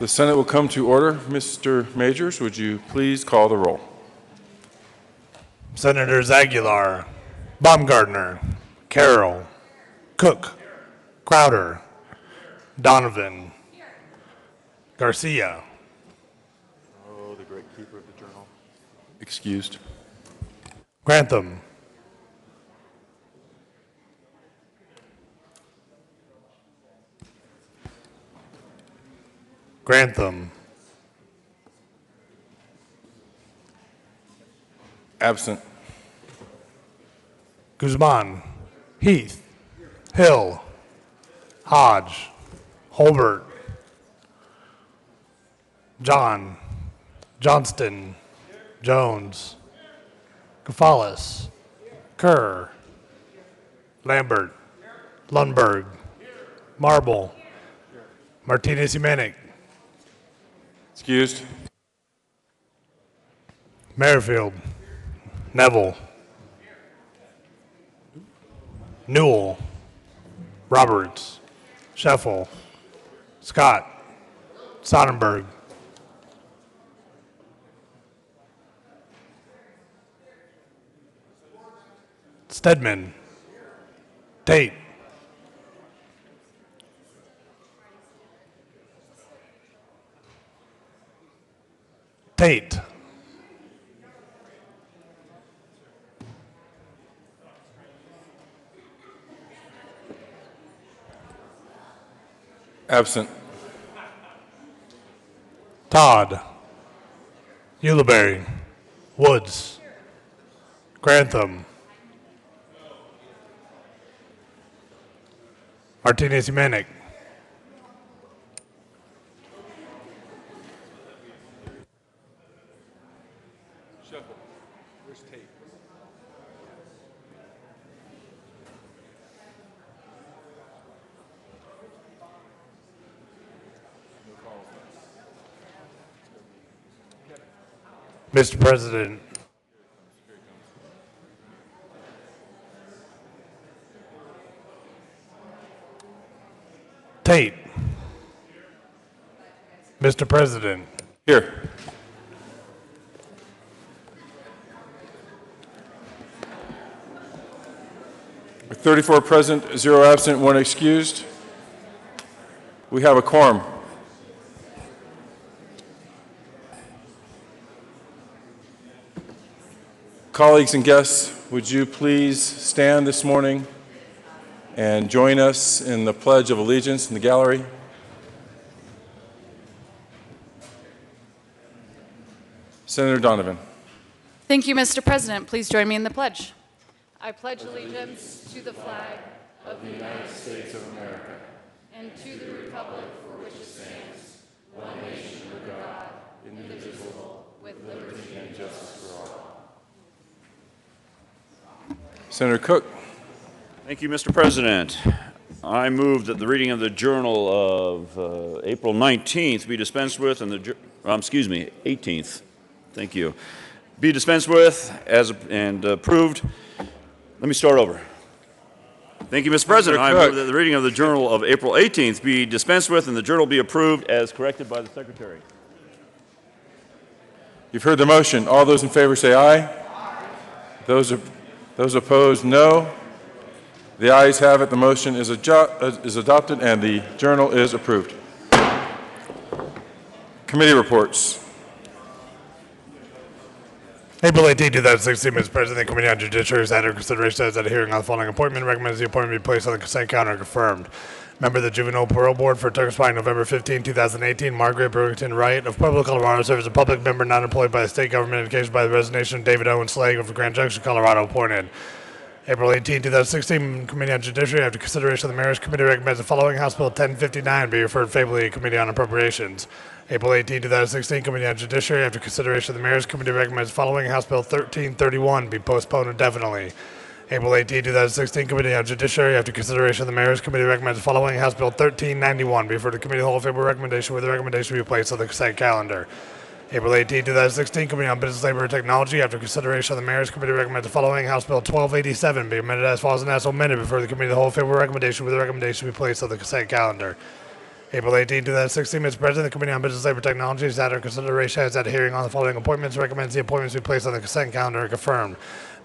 The Senate will come to order. Mr. Majors, would you please call the roll? Senators Aguilar, Baumgartner, Carroll, Cook, Crowder, Donovan, Garcia. Oh, the great keeper of the journal. Excused. Grantham. Grantham. Absent. Guzman, Heath, Hill, Hodge, Holbert, John, Johnston, Jones, Kafalis, Kerr, Lambert, Lundberg, Marble, Martinez-Humanic. Excused. Merrifield, Neville, Newell, Roberts, Scheffel, Scott, Sonnenberg, Stedman, Tate, Tate, Absent. Todd, Ulibarri, Woods, Grantham, Martinez-Humanic, Shuffle. Where's Tate? Mr. President, Tate, Mr. President, Here. With 34 present, 0 absent, 1 excused, we have a quorum. Colleagues and guests, would you please stand this morning and join us in the Pledge of Allegiance in the gallery? Senator Donovan. Thank you, Mr. President. Please join me in the pledge. I pledge allegiance to the flag of the United States of America and to the republic for which it stands, one nation under God, indivisible, with liberty and justice for all. Senator Cook. Thank you, Mr. President. I move that the reading of the Journal of April 19th be dispensed with and 18th. Thank you. Be dispensed with and approved. Let me start over. Thank you, Mr. President. I move that the reading of the Journal of April 18th be dispensed with and the journal be approved as corrected by the Secretary. You've heard the motion. All those in favor say aye. Those opposed, no. The ayes have it. The motion is adopted and the journal is approved. Committee reports. April 18, 2016, Mr. President, the Committee on Judiciary has had consideration as at a hearing on the following appointment. Recommends the appointment be placed on the consent calendar and confirmed. Member of the Juvenile Parole Board for term expiring November 15, 2018, Margaret Burlington Wright of Pueblo, Colorado, serves as a public member not employed by the state government indicated by the resignation of David Owen Slade of Grand Junction, Colorado, appointed. April 18, 2016, Committee on Judiciary, after consideration of the Mayor's Committee, recommends the following House Bill 1059 be referred favorably to Committee on Appropriations. April 18, 2016, Committee on Judiciary, after consideration of the Mayor's Committee, recommends the following House Bill 1331 be postponed indefinitely. April 18, 2016, Committee on Judiciary, after consideration of the Mayor's Committee, recommends the following House Bill 1391 be referred to Committee of the Whole favorable recommendation with the recommendation be placed on the consent calendar. April 18, 2016, Committee on Business, Labor, and Technology, after consideration of the Mayor's Committee, recommends the following House Bill 1287 be amended as follows and as so amended before the Committee of the Whole favorable recommendation with the recommendation be placed on the consent calendar. April 18, 2016, Mr. President, the Committee on Business, Labor, Technology has had a consideration has had a hearing on the following appointments. Recommends the appointments be placed on the consent calendar and confirmed.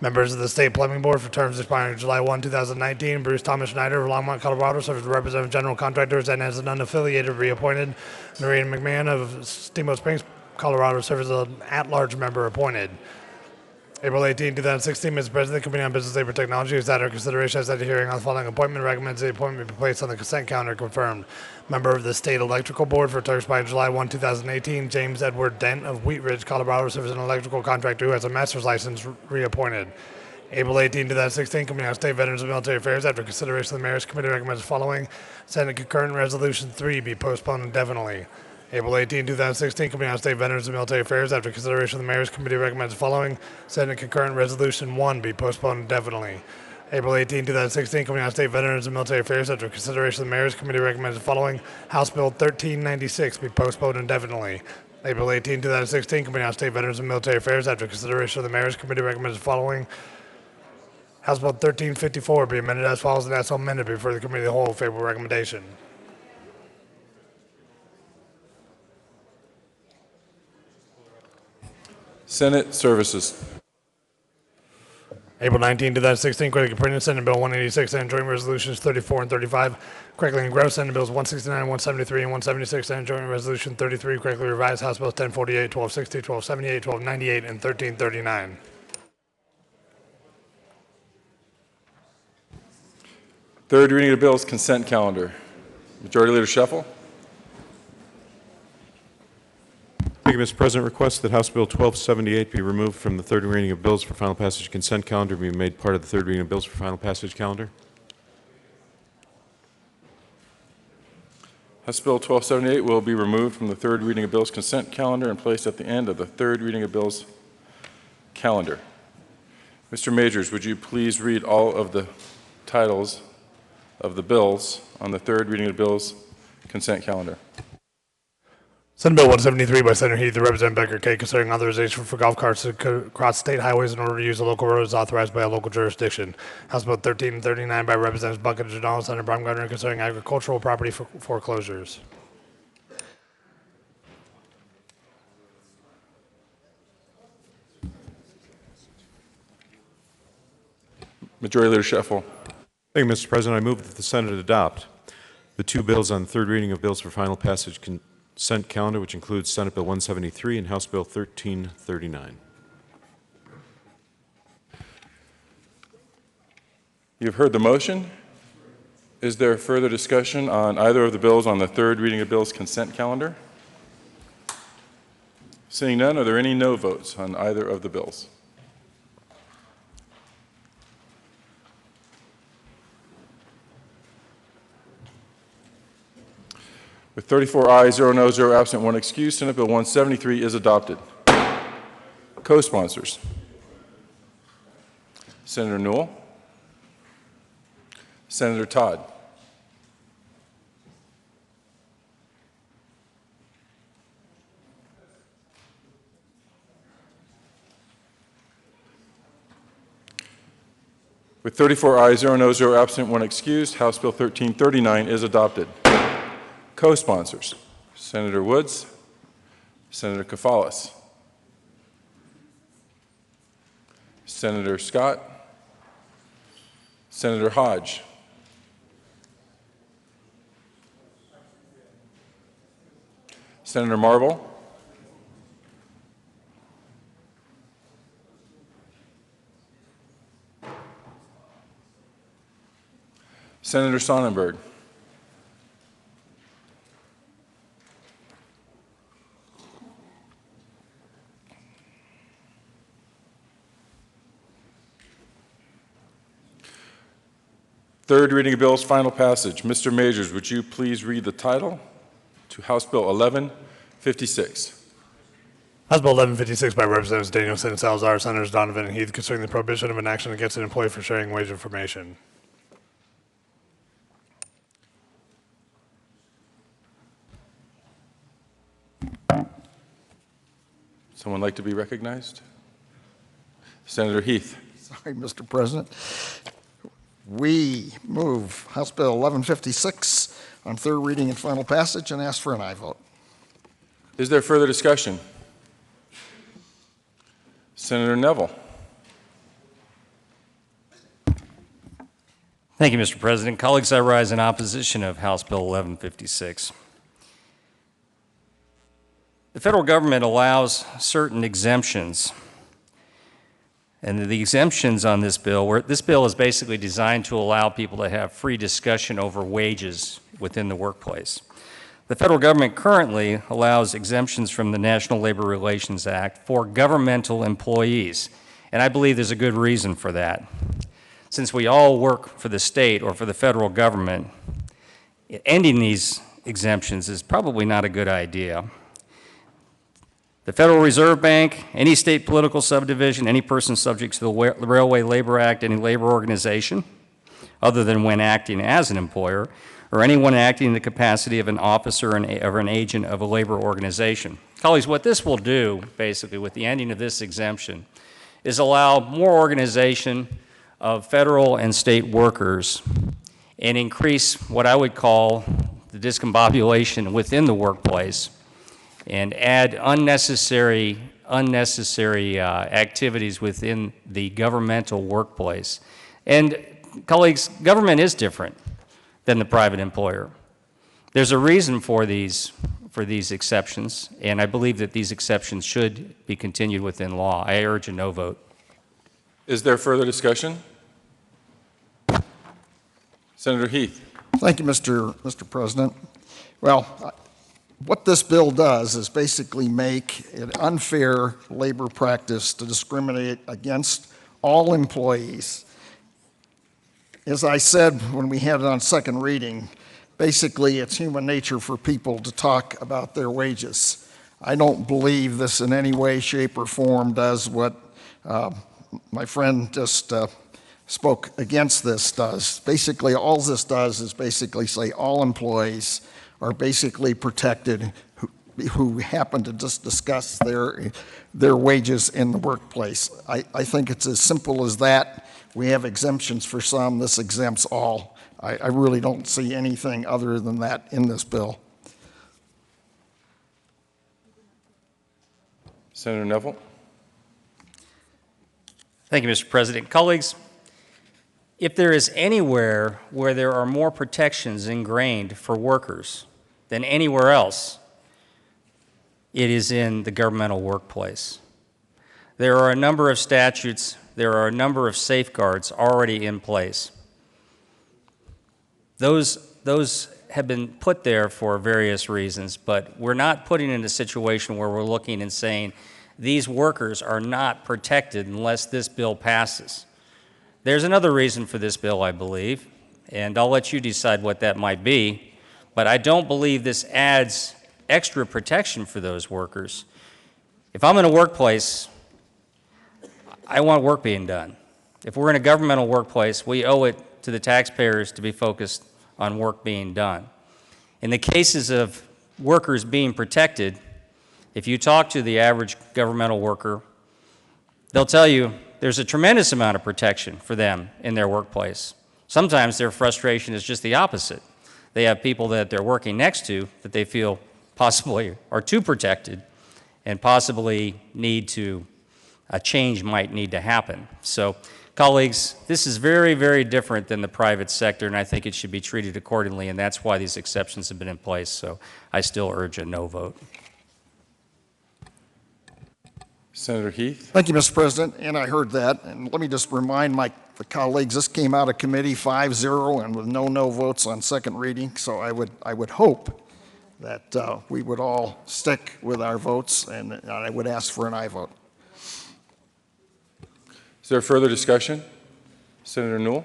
Members of the State Plumbing Board for terms expiring July 1, 2019. Bruce Thomas Schneider of Longmont, Colorado, serves as representative general contractors and as an unaffiliated reappointed. Noreen McMahon of Steamboat Springs, Colorado, serves as an at-large member appointed. April 18, 2016, Mr. President, the Committee on Business, Labor, Technology has had a consideration has had a hearing on the following appointment. Recommends the appointment be placed on the consent calendar confirmed. Member of the State Electrical Board for terms expiring July 1, 2018. James Edward Dent of Wheat Ridge, Colorado, serves as an electrical contractor who has a master's license reappointed. April 18, 2016, Committee on State Veterans and Military Affairs, after consideration of the Mayor's Committee, recommends the following. Senate Concurrent Resolution 3 be postponed indefinitely. April 18, 2016, Committee on State Veterans and Military Affairs, after consideration of the Mayor's Committee, recommends the following. Senate Concurrent Resolution 1 be postponed indefinitely. April 18, 2016, Committee on State Veterans and Military Affairs, after consideration of the Mayor's Committee, recommends the following. House Bill 1396 be postponed indefinitely. April 18, 2016, Committee on State Veterans and Military Affairs, after consideration of the Mayor's Committee, recommends the following. House Bill 1354 be amended as follows and as so amended before the Committee of the Whole. Favorable recommendation. Senate Services. April 19, 2016, correctly printed Senate Bill 186 and Joint Resolutions 34 and 35. Correctly engrossed Senate Bills 169, 173, and 176 and Joint Resolution 33. Correctly revised House Bills 1048, 1260, 1278, 1298, and 1339. Third reading of the bills, consent calendar. Majority Leader Scheffel. Thank you, Mr. President. Request that House Bill 1278 be removed from the third reading of bills for final passage consent calendar and be made part of the third reading of bills for final passage calendar. House Bill 1278 will be removed from the third reading of bills consent calendar and placed at the end of the third reading of bills calendar. Mr. Majors, would you please read all of the titles of the bills on the third reading of bills consent calendar? Senate Bill 173 by Senator Heath, the Representative Becker K, considering authorization for golf carts to cross state highways in order to use the local roads authorized by a local jurisdiction. House Bill 1339 by Representatives Bucket and Jadal, Senator Baumgartner, concerning agricultural property foreclosures. Majority Leader Scheffel. Thank you, Mr. President. I move that the Senate adopt the two bills on third reading of bills for final passage consent calendar, which includes Senate Bill 173 and House Bill 1339. You've heard the motion. Is there further discussion on either of the bills on the third reading of bills consent calendar? Seeing none, are there any no votes on either of the bills? With 34 ayes, 0 noes, 0 absent, 1 excused, Senate Bill 173 is adopted. Co-sponsors. Senator Newell. Senator Todd. With 34 ayes, 0 noes, 0 absent, 1 excused, House Bill 1339 is adopted. Co-sponsors, Senator Woods, Senator Kafalis, Senator Scott, Senator Hodge, Senator Marble, Senator Sonnenberg, third reading of bills, final passage. Mr. Majors, would you please read the title to House Bill 1156? House Bill 1156 by Representatives Danielson and Salazar, Senators Donovan and Heath, concerning the prohibition of an action against an employee for sharing wage information. Someone like to be recognized? Senator Heath. Sorry, Mr. President. We move House Bill 1156 on third reading and final passage and ask for an aye vote. Is there further discussion? Senator Neville. Thank you, Mr. President. Colleagues, I rise in opposition of House Bill 1156. The federal government allows certain exemptions, and the exemptions on this bill is basically designed to allow people to have free discussion over wages within the workplace. The federal government currently allows exemptions from the National Labor Relations Act for governmental employees, and I believe there's a good reason for that. Since we all work for the state or for the federal government, ending these exemptions is probably not a good idea. The Federal Reserve Bank, any state political subdivision, any person subject to the Railway Labor Act, any labor organization, other than when acting as an employer, or anyone acting in the capacity of an officer or an agent of a labor organization. Colleagues, what this will do, basically, with the ending of this exemption, is allow more organization of federal and state workers and increase what I would call the discombobulation within the workplace and add unnecessary activities within the governmental workplace. And colleagues, government is different than the private employer. There's a reason for these exceptions, and I believe that these exceptions should be continued within law. I urge a no vote. Is there further discussion? Senator Heath. Thank you, Mr. President. Well, what this bill does is basically make it unfair labor practice to discriminate against all employees. As I said when we had it on second reading, basically it's human nature for people to talk about their wages. I don't believe this in any way, shape, or form does what my friend just spoke against this does. Basically, all this does is basically say all employees are basically protected who happen to just discuss their wages in the workplace. I think it's as simple as that. We have exemptions for some. This exempts all. I really don't see anything other than that in this bill. Senator Neville. Thank you, Mr. President. Colleagues, if there is anywhere where there are more protections ingrained for workers than anywhere else, it is in the governmental workplace. There are a number of statutes, there are a number of safeguards already in place. Those have been put there for various reasons, but we're not putting in a situation where we're looking and saying these workers are not protected unless this bill passes. There's another reason for this bill, I believe, and I'll let you decide what that might be, but I don't believe this adds extra protection for those workers. If I'm in a workplace, I want work being done. If we're in a governmental workplace, we owe it to the taxpayers to be focused on work being done. In the cases of workers being protected, if you talk to the average governmental worker, they'll tell you there's a tremendous amount of protection for them in their workplace. Sometimes their frustration is just the opposite. They have people that they're working next to that they feel possibly are too protected and possibly a change might need to happen. So, colleagues, this is very, very different than the private sector, and I think it should be treated accordingly, and that's why these exceptions have been in place. So I still urge a no vote. Senator Heath. Thank you, Mr. President, and I heard that. And let me just remind the colleagues, this came out of committee 5-0 and with no votes on second reading. So I would hope that we would all stick with our votes, and I would ask for an aye vote. Is there further discussion? Senator Newell.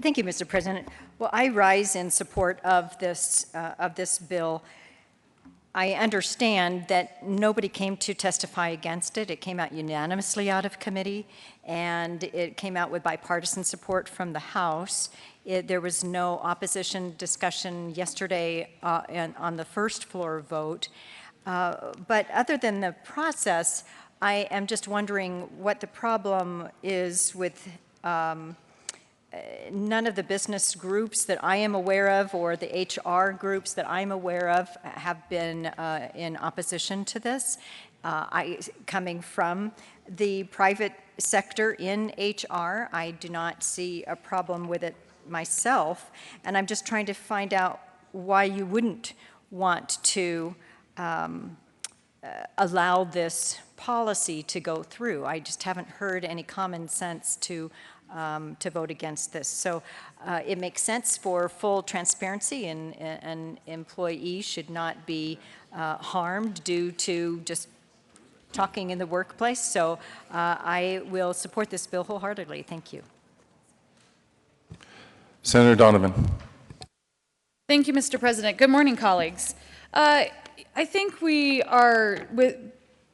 Thank you, Mr. President. Well, I rise in support of this bill. I understand that nobody came to testify against it. It came out unanimously out of committee, and it came out with bipartisan support from the House. There was no opposition discussion yesterday on the first floor vote. But other than the process, I am just wondering what the problem is with none of the business groups that I am aware of or the HR groups that I'm aware of have been in opposition to this. Coming from the private sector in HR, I do not see a problem with it myself, and I'm just trying to find out why you wouldn't want to allow this policy to go through. I just haven't heard any common sense to vote against this. So it makes sense for full transparency, and an employee should not be harmed due to just talking in the workplace. So I will support this bill wholeheartedly. Thank you. Senator Donovan. Thank you, Mr. President. Good morning, colleagues. I think we are,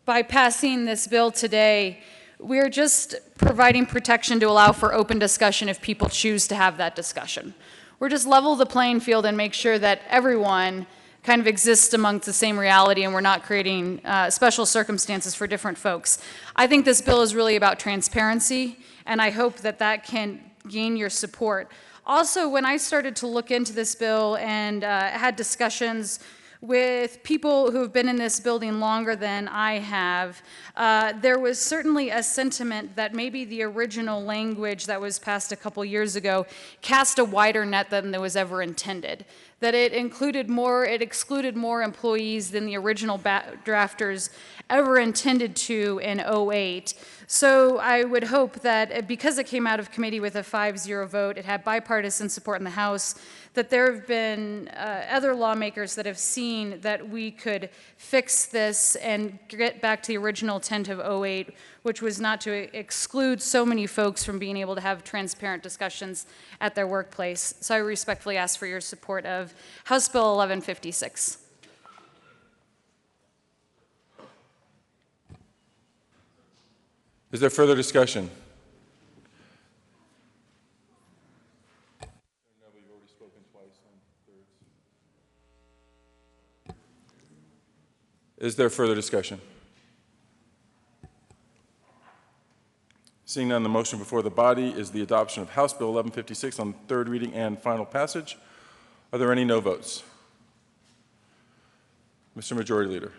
by passing this bill today, we're just providing protection to allow for open discussion if people choose to have that discussion. We're just level the playing field and make sure that everyone kind of exists amongst the same reality, and we're not creating special circumstances for different folks. I think this bill is really about transparency, and I hope that that can gain your support. Also, when I started to look into this bill and had discussions with people who have been in this building longer than I have, there was certainly a sentiment that maybe the original language that was passed a couple years ago cast a wider net than there was ever intended. That it excluded more employees than the original drafters ever intended to in '08. So I would hope that because it came out of committee with a 5-0 vote, it had bipartisan support in the House, that there have been other lawmakers that have seen that we could fix this and get back to the original intent of '08, which was not to exclude so many folks from being able to have transparent discussions at their workplace. So I respectfully ask for your support of House Bill 1156. Is there further discussion? Is there further discussion? Seeing none, the motion before the body is the adoption of House Bill 1156 on third reading and final passage. Are there any no votes? Mr. Majority Leader.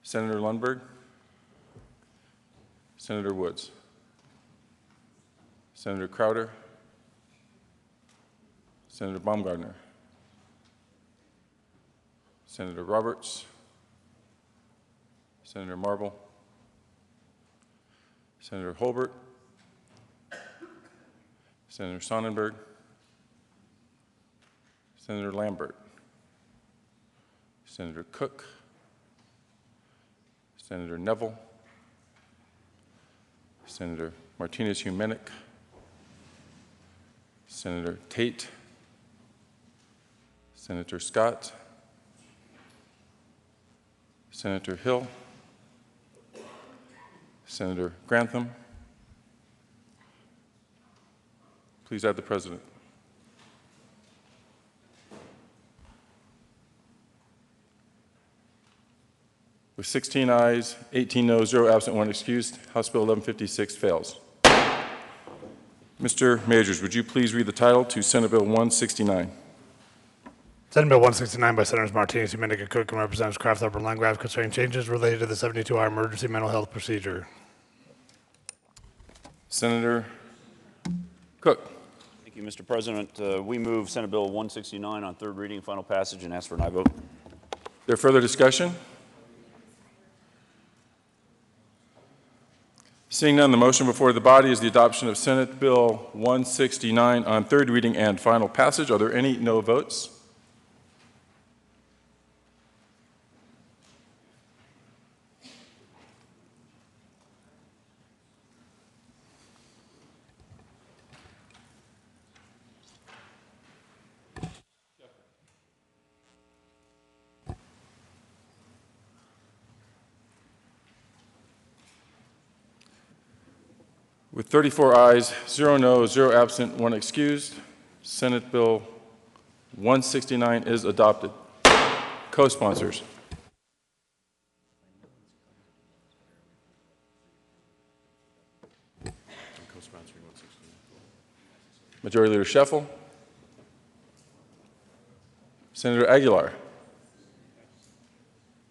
Senator Lundberg. Senator Woods. Senator Crowder. Senator Baumgardner. Senator Roberts. Senator Marble. Senator Holbert. Senator Sonnenberg. Senator Lambert. Senator Cook. Senator Neville. Senator Martinez-Humenick. Senator Tate. Senator Scott. Senator Hill. Senator Grantham. Please add the President. With 16 ayes, 18 noes, 0 absent, 1 excused, House Bill 1156 fails. Mr. Majors, would you please read the title to Senate Bill 169? Senate Bill 169 by Senators Martinez, Humenick, and Cook, and Representatives Kraft, Upper, and Landgraf concerning changes related to the 72-hour emergency mental health procedure. Senator Cook. Thank you, Mr. President. We move Senate Bill 169 on third reading and final passage and ask for an aye vote. Is there further discussion? Seeing none, the motion before the body is the adoption of Senate Bill 169 on third reading and final passage. Are there any no votes? With 34 ayes, 0 noes, 0 absent, 1 excused, Senate Bill 169 is adopted. Co-sponsors. Majority Leader Scheffel, Senator Aguilar,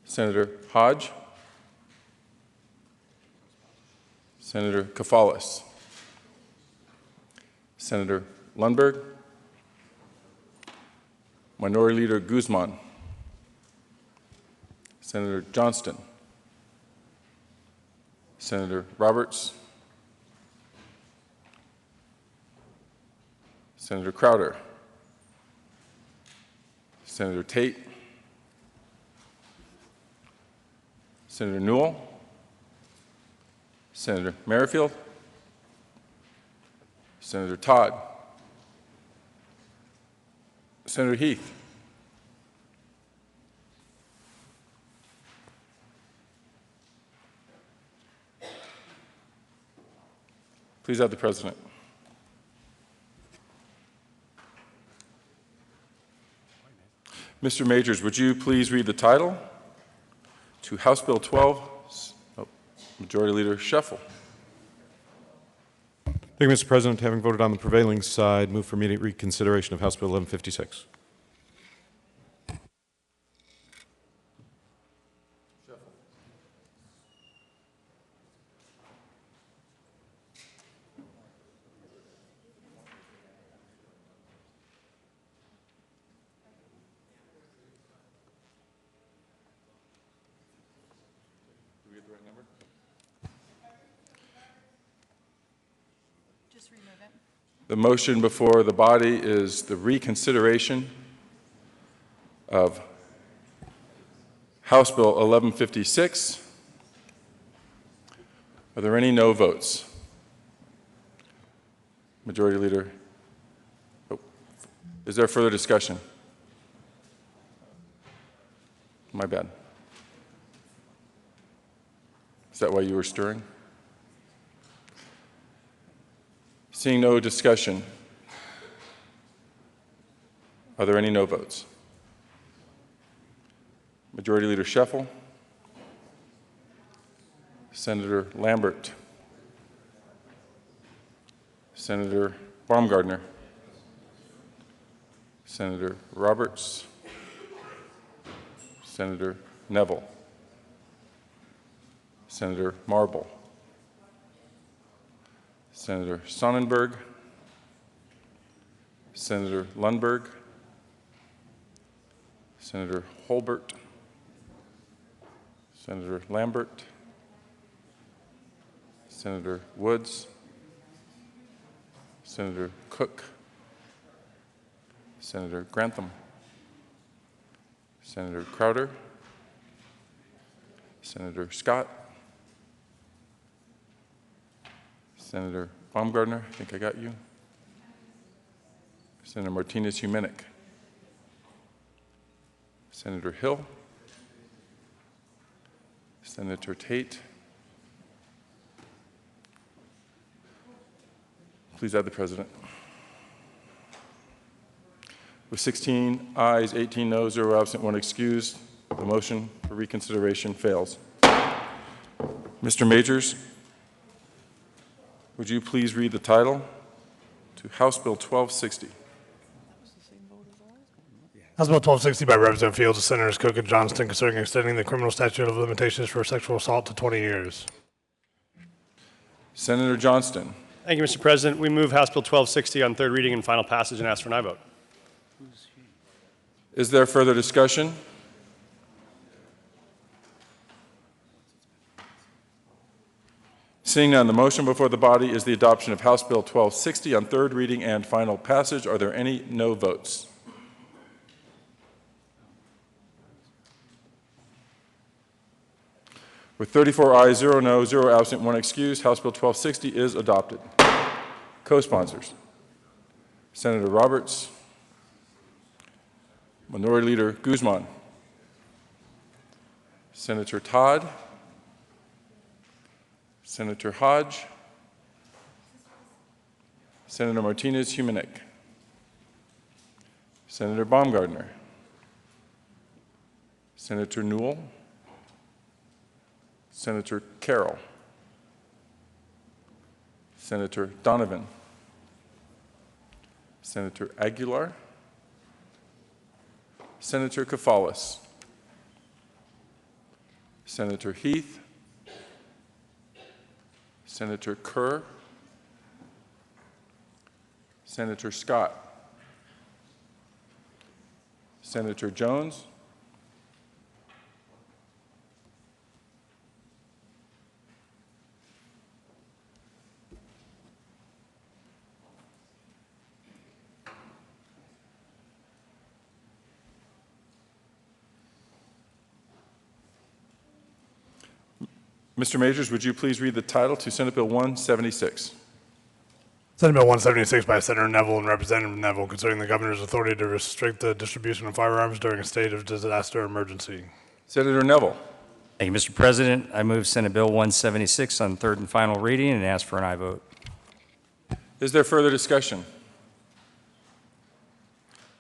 Senator Hodge, Senator Kafalis, Senator Lundberg, Minority Leader Guzman, Senator Johnston, Senator Roberts, Senator Crowder, Senator Tate, Senator Newell, Senator Merrifield, Senator Todd, Senator Heath, please have the President. Mr. Majors, would you please read the title to House Bill 12? Majority Leader Scheffel. Thank you, Mr. President. Having voted on the prevailing side, move for immediate reconsideration of House Bill 1156. The motion before the body is the reconsideration of House Bill 1156. Are there any no votes? Majority Leader. Oh. Is there further discussion? My bad. Is that why you were stirring? Seeing no discussion, are there any no votes? Majority Leader Scheffel, Senator Lambert, Senator Baumgardner, Senator Roberts, Senator Neville, Senator Marble, Senator Sonnenberg, Senator Lundberg, Senator Holbert, Senator Lambert, Senator Woods, Senator Cook, Senator Grantham, Senator Crowder, Senator Scott, Senator Baumgardner, I think I got you. Senator Martinez-Humenick. Senator Hill. Senator Tate. Please add the President. With 16 ayes, 18 noes, 0 absent, 1 excused, the motion for reconsideration fails. Mr. Majors, would you please read the title to House Bill 1260? House Bill 1260 by Representative Fields and Senators Cook and Johnston concerning extending the criminal statute of limitations for sexual assault to 20 years. Senator Johnston. Thank you, Mr. President. We move House Bill 1260 on third reading and final passage and ask for an aye vote. Is there further discussion? Seeing none, the motion before the body is the adoption of House Bill 1260 on third reading and final passage. Are there any no votes? With 34 ayes, 0 no, 0 absent, 1 excused, House Bill 1260 is adopted. Co-sponsors: Senator Roberts, Minority Leader Guzman, Senator Todd, Senator Hodge, Senator Martinez-Humenick, Senator Baumgardner, Senator Newell, Senator Carroll, Senator Donovan, Senator Aguilar, Senator Kafalis, Senator Heath, Senator Kerr, Senator Scott, Senator Jones, Mr. Majors, would you please read the title to Senate Bill 176? Senate Bill 176 by Senator Neville and Representative Neville concerning the governor's authority to restrict the distribution of firearms during a state of disaster or emergency. Senator Neville. Thank you, Mr. President. I move Senate Bill 176 on third and final reading and ask for an aye vote. Is there further discussion?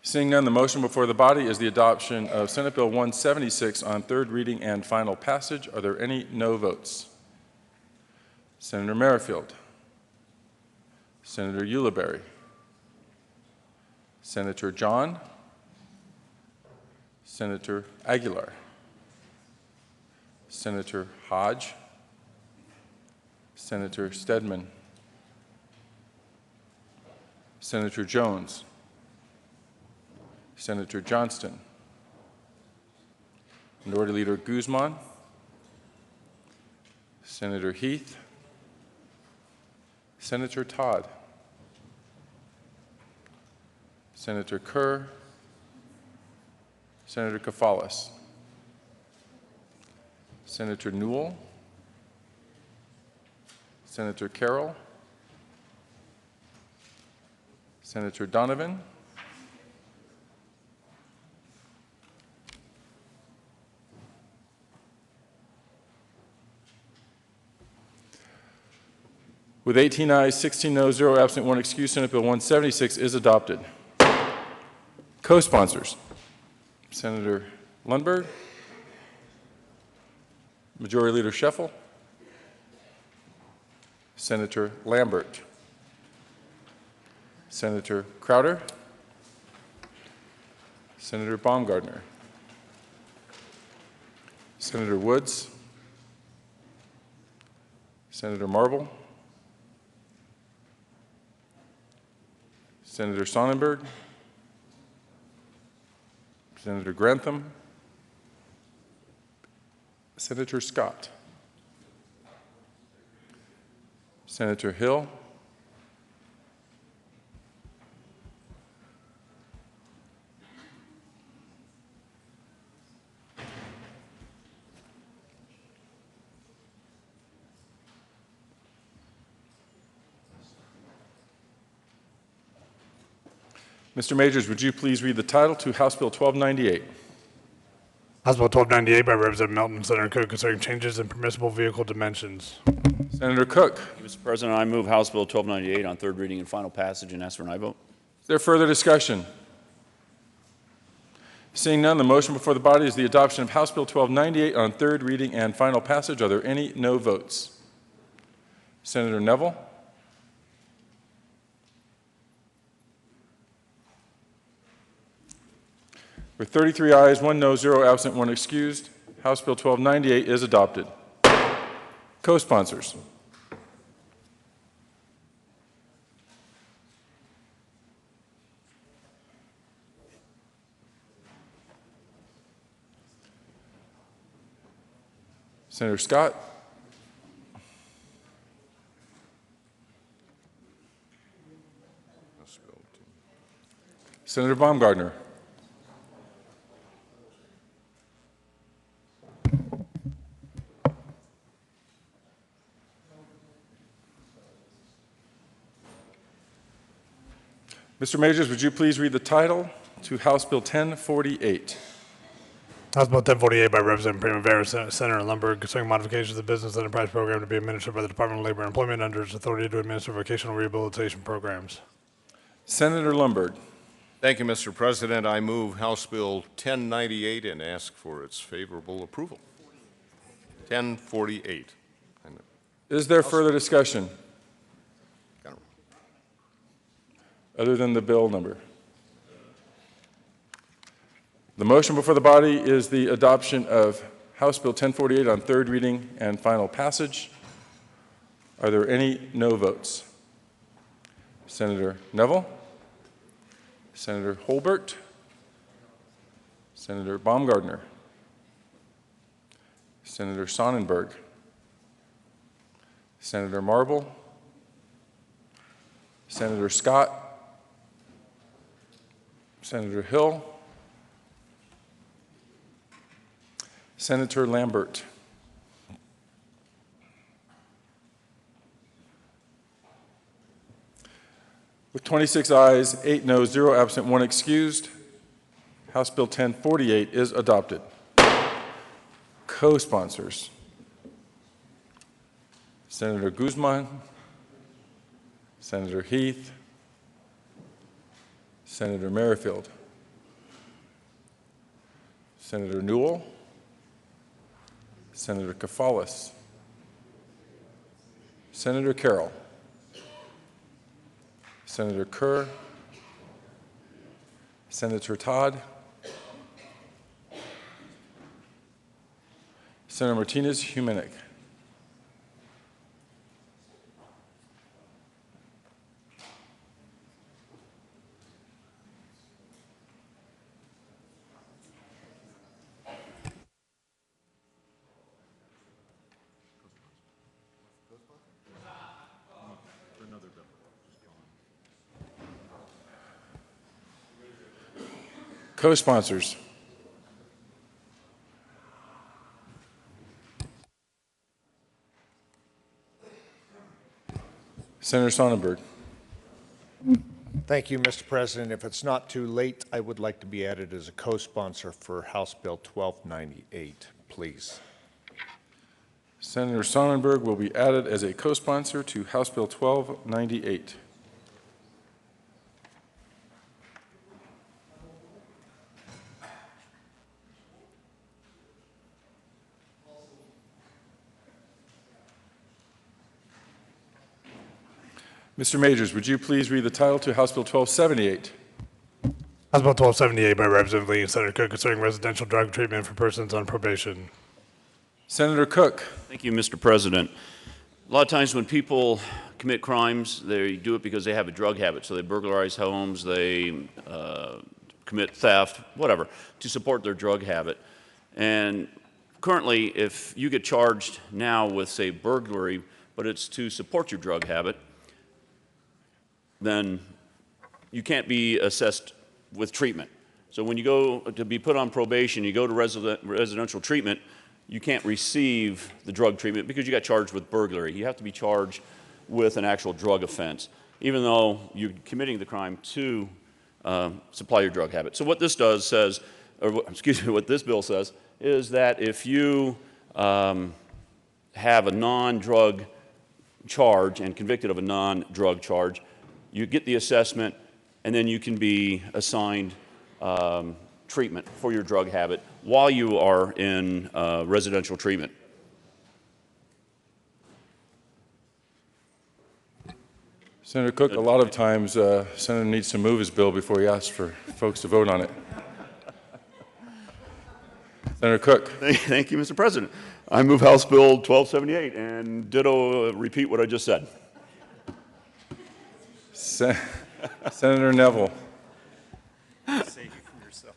Seeing none, the motion before the body is the adoption of Senate Bill 176 on third reading and final passage. Are there any no votes? Senator Merrifield, Senator Ulibarri, Senator John, Senator Aguilar, Senator Hodge, Senator Stedman, Senator Jones, Senator Johnston, Minority Leader Guzman, Senator Heath, Senator Todd, Senator Kerr, Senator Kafalis, Senator Newell, Senator Carroll, Senator Donovan, with 18 ayes, 16 noes, 0 absent, 1 excused, Senate Bill 176 is adopted. Co-sponsors, Senator Lundberg, Majority Leader Scheffel, Senator Lambert, Senator Crowder, Senator Baumgardner, Senator Woods, Senator Marble, Senator Sonnenberg, Senator Grantham, Senator Scott, Senator Hill, Mr. Majors, would you please read the title to House Bill 1298? House Bill 1298 by Representative Melton and Senator Cook concerning changes in permissible vehicle dimensions. Senator Cook. Mr. President, I move House Bill 1298 on third reading and final passage and ask for an aye vote. Is there further discussion? Seeing none, the motion before the body is the adoption of House Bill 1298 on third reading and final passage. Are there any no votes? Senator Neville? With 33 ayes, 1 no, 0 absent, 1 excused, House Bill 1298 is adopted. Co-sponsors. Senator Scott. Senator Baumgardner. Mr. Majors, would you please read the title to House Bill 1048? House Bill 1048 by Representative Primavera, Senator Lundberg concerning modifications of the Business Enterprise Program to be administered by the Department of Labor and Employment under its authority to administer vocational rehabilitation programs. Senator Lundberg. Thank you, Mr. President. I move House Bill 1098 and ask for its favorable approval. 1048. Is there further discussion? other than the bill number? The motion before the body is the adoption of House Bill 1048 on third reading and final passage. Are there any no votes? Senator Neville, Senator Holbert, Senator Baumgardner, Senator Sonnenberg, Senator Marble, Senator Scott, Senator Hill, Senator Lambert. With 26 ayes, 8 noes, 0 absent, 1 excused, House Bill 1048 is adopted. Co-sponsors: Senator Guzman, Senator Heath, Senator Merrifield, Senator Newell, Senator Kafalis, Senator Carroll, Senator Kerr, Senator Todd, Senator Martinez-Humenick. Co-sponsors: Senator Sonnenberg. Thank you, Mr. President. If it's not too late, I would like to be added as a co-sponsor for House Bill 1298, please. Senator Sonnenberg will be added as a co-sponsor to House Bill 1298. Mr. Majors, would you please read the title to House Bill 1278? House Bill 1278 by Representative Lee and Senator Cook concerning residential drug treatment for persons on probation. Senator Cook. Thank you, Mr. President. A lot of times when people commit crimes, they do it because they have a drug habit. So they burglarize homes, they commit theft, whatever, to support their drug habit. And currently, if you get charged now with, say, burglary, but it's to support your drug habit, then you can't be assessed with treatment. So when you go to be put on probation, you go to residential treatment, you can't receive the drug treatment because you got charged with burglary. You have to be charged with an actual drug offense, even though you're committing the crime to supply your drug habit. So what this does says, or excuse me, what this bill says is that if you have a non-drug charge and convicted of a non-drug charge, you get the assessment, and then you can be assigned treatment for your drug habit while you are in residential treatment. Senator Cook, a lot of times Senator needs to move his bill before he asks for folks to vote on it. Senator Cook. Thank you, Mr. President. I move House Bill 1278 and ditto repeat what I just said. Senator Neville. Save you from yourself.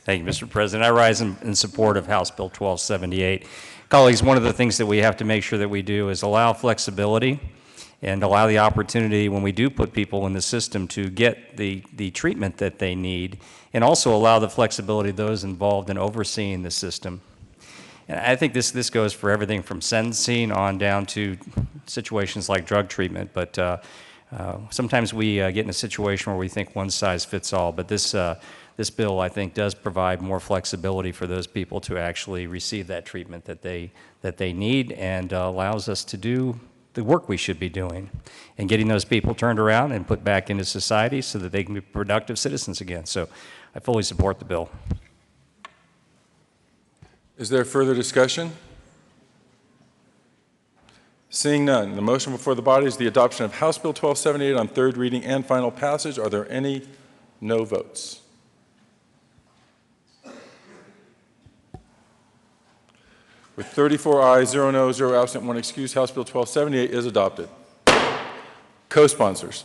Thank you, Mr. President. I rise in support of House Bill 1278. Colleagues, one of the things that we have to make sure that we do is allow flexibility and allow the opportunity when we do put people in the system to get the treatment that they need, and also allow the flexibility of those involved in overseeing the system. And I think this goes for everything from sentencing on down to situations like drug treatment. But sometimes we get in a situation where we think one size fits all. But this bill, I think, does provide more flexibility for those people to actually receive that treatment that they need, and allows us to do the work we should be doing and getting those people turned around and put back into society so that they can be productive citizens again. So I fully support the bill. Is there further discussion? Seeing none, the motion before the body is the adoption of House Bill 1278 on third reading and final passage. Are there any no votes? With 34 ayes, 0 noes, 0 absent, 1 excused, House Bill 1278 is adopted. Co-sponsors.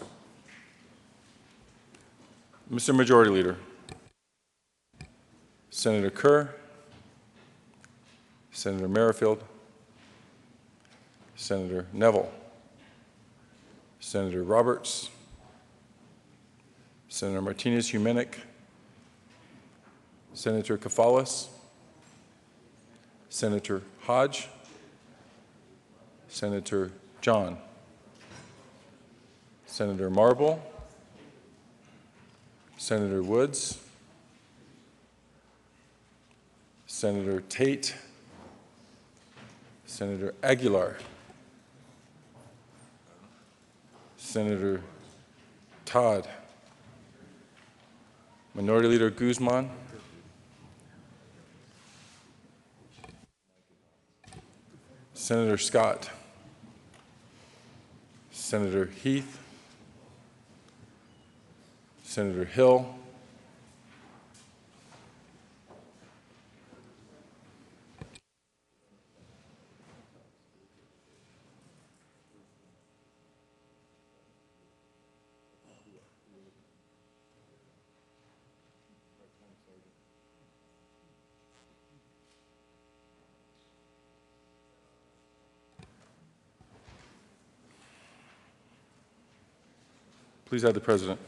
Mr. Majority Leader. Senator Kerr, Senator Merrifield, Senator Neville, Senator Roberts, Senator Martinez-Humenick, Senator Kafalis, Senator Hodge, Senator John, Senator Marble, Senator Woods, Senator Tate, Senator Aguilar, Senator Todd, Minority Leader Guzman, Senator Scott, Senator Heath, Senator Hill, please add the President.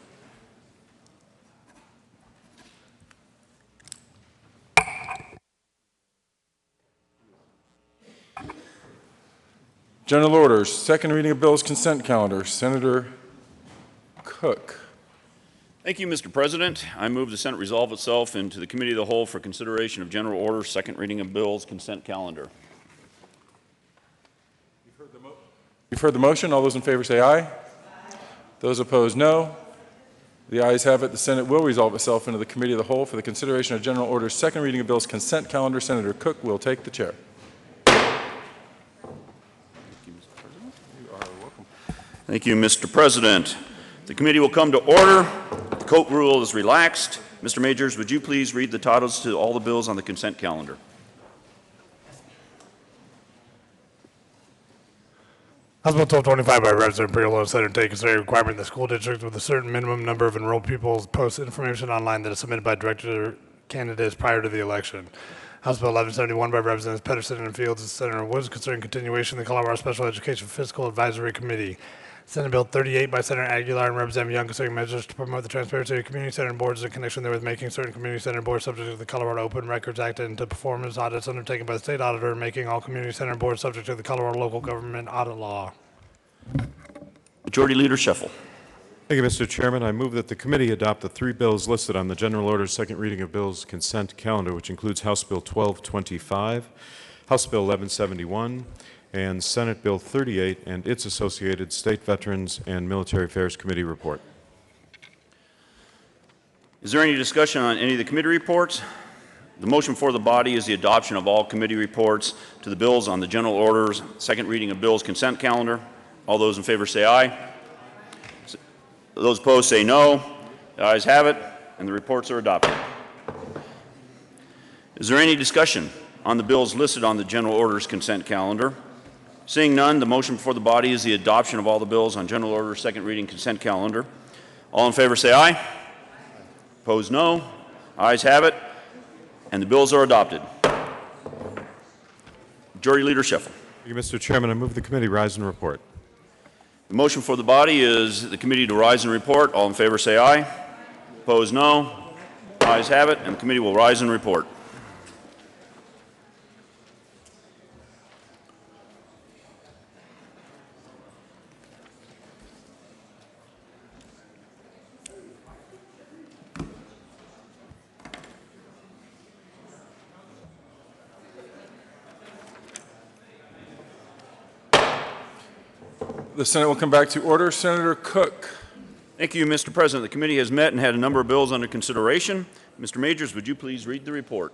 General orders, second reading of bills, consent calendar. Senator Cook. Thank you, Mr. President. I move the Senate resolve itself into the Committee of the Whole for consideration of general orders, second reading of bills, consent calendar. You've heard the motion. All those in favor say aye. Those opposed, no. The ayes have it. The Senate will resolve itself into the Committee of the Whole for the consideration of general orders, second reading of bills, consent calendar. Senator Cook will take the chair. Thank you, Mr. President. The committee will come to order. The coat rule is relaxed. Mr. Majors, would you please read the titles to all the bills on the consent calendar? House Bill 1225 by Representative Priolo, Senator Tate, considering requirement that school districts with a certain minimum number of enrolled pupils post information online that is submitted by director candidates prior to the election. House Bill 1171 by Representatives Pedersen and Fields and Senator Woods concerning continuation of the Colorado Special Education Fiscal Advisory Committee. Senate Bill 38 by Senator Aguilar and Representative Young concerning measures to promote the transparency of community center boards in connection therewith making certain community center boards subject to the Colorado Open Records Act and to performance audits undertaken by the state auditor and making all community center boards subject to the Colorado Local Government Audit Law. Majority Leader Scheffel. Thank you, Mr. Chairman. I move that the committee adopt the three bills listed on the general order's second reading of bills consent calendar, which includes House Bill 1225, House Bill 1171, and Senate Bill 38 and its associated State Veterans and Military Affairs Committee report. Is there any discussion on any of the committee reports? The motion for the body is the adoption of all committee reports to the bills on the general orders, second reading of bills consent calendar. All those in favor say aye. Those opposed say no. The ayes have it, and the reports are adopted. Is there any discussion on the bills listed on the general orders consent calendar? Seeing none, the motion before the body is the adoption of all the bills on general orders second reading consent calendar. All in favor say aye. Opposed no. Ayes have it, and the bills are adopted. Majority Leader Scheffel. Thank you, Mr. Chairman. I move the committee rise and report. The motion for the body is the committee to rise and report. All in favor say aye. Opposed no. Ayes have it, and the committee will rise and report. The Senate will come back to order. Senator Cook. Thank you, Mr. President. The committee has met and had a number of bills under consideration. Mr. Majors, would you please read the report?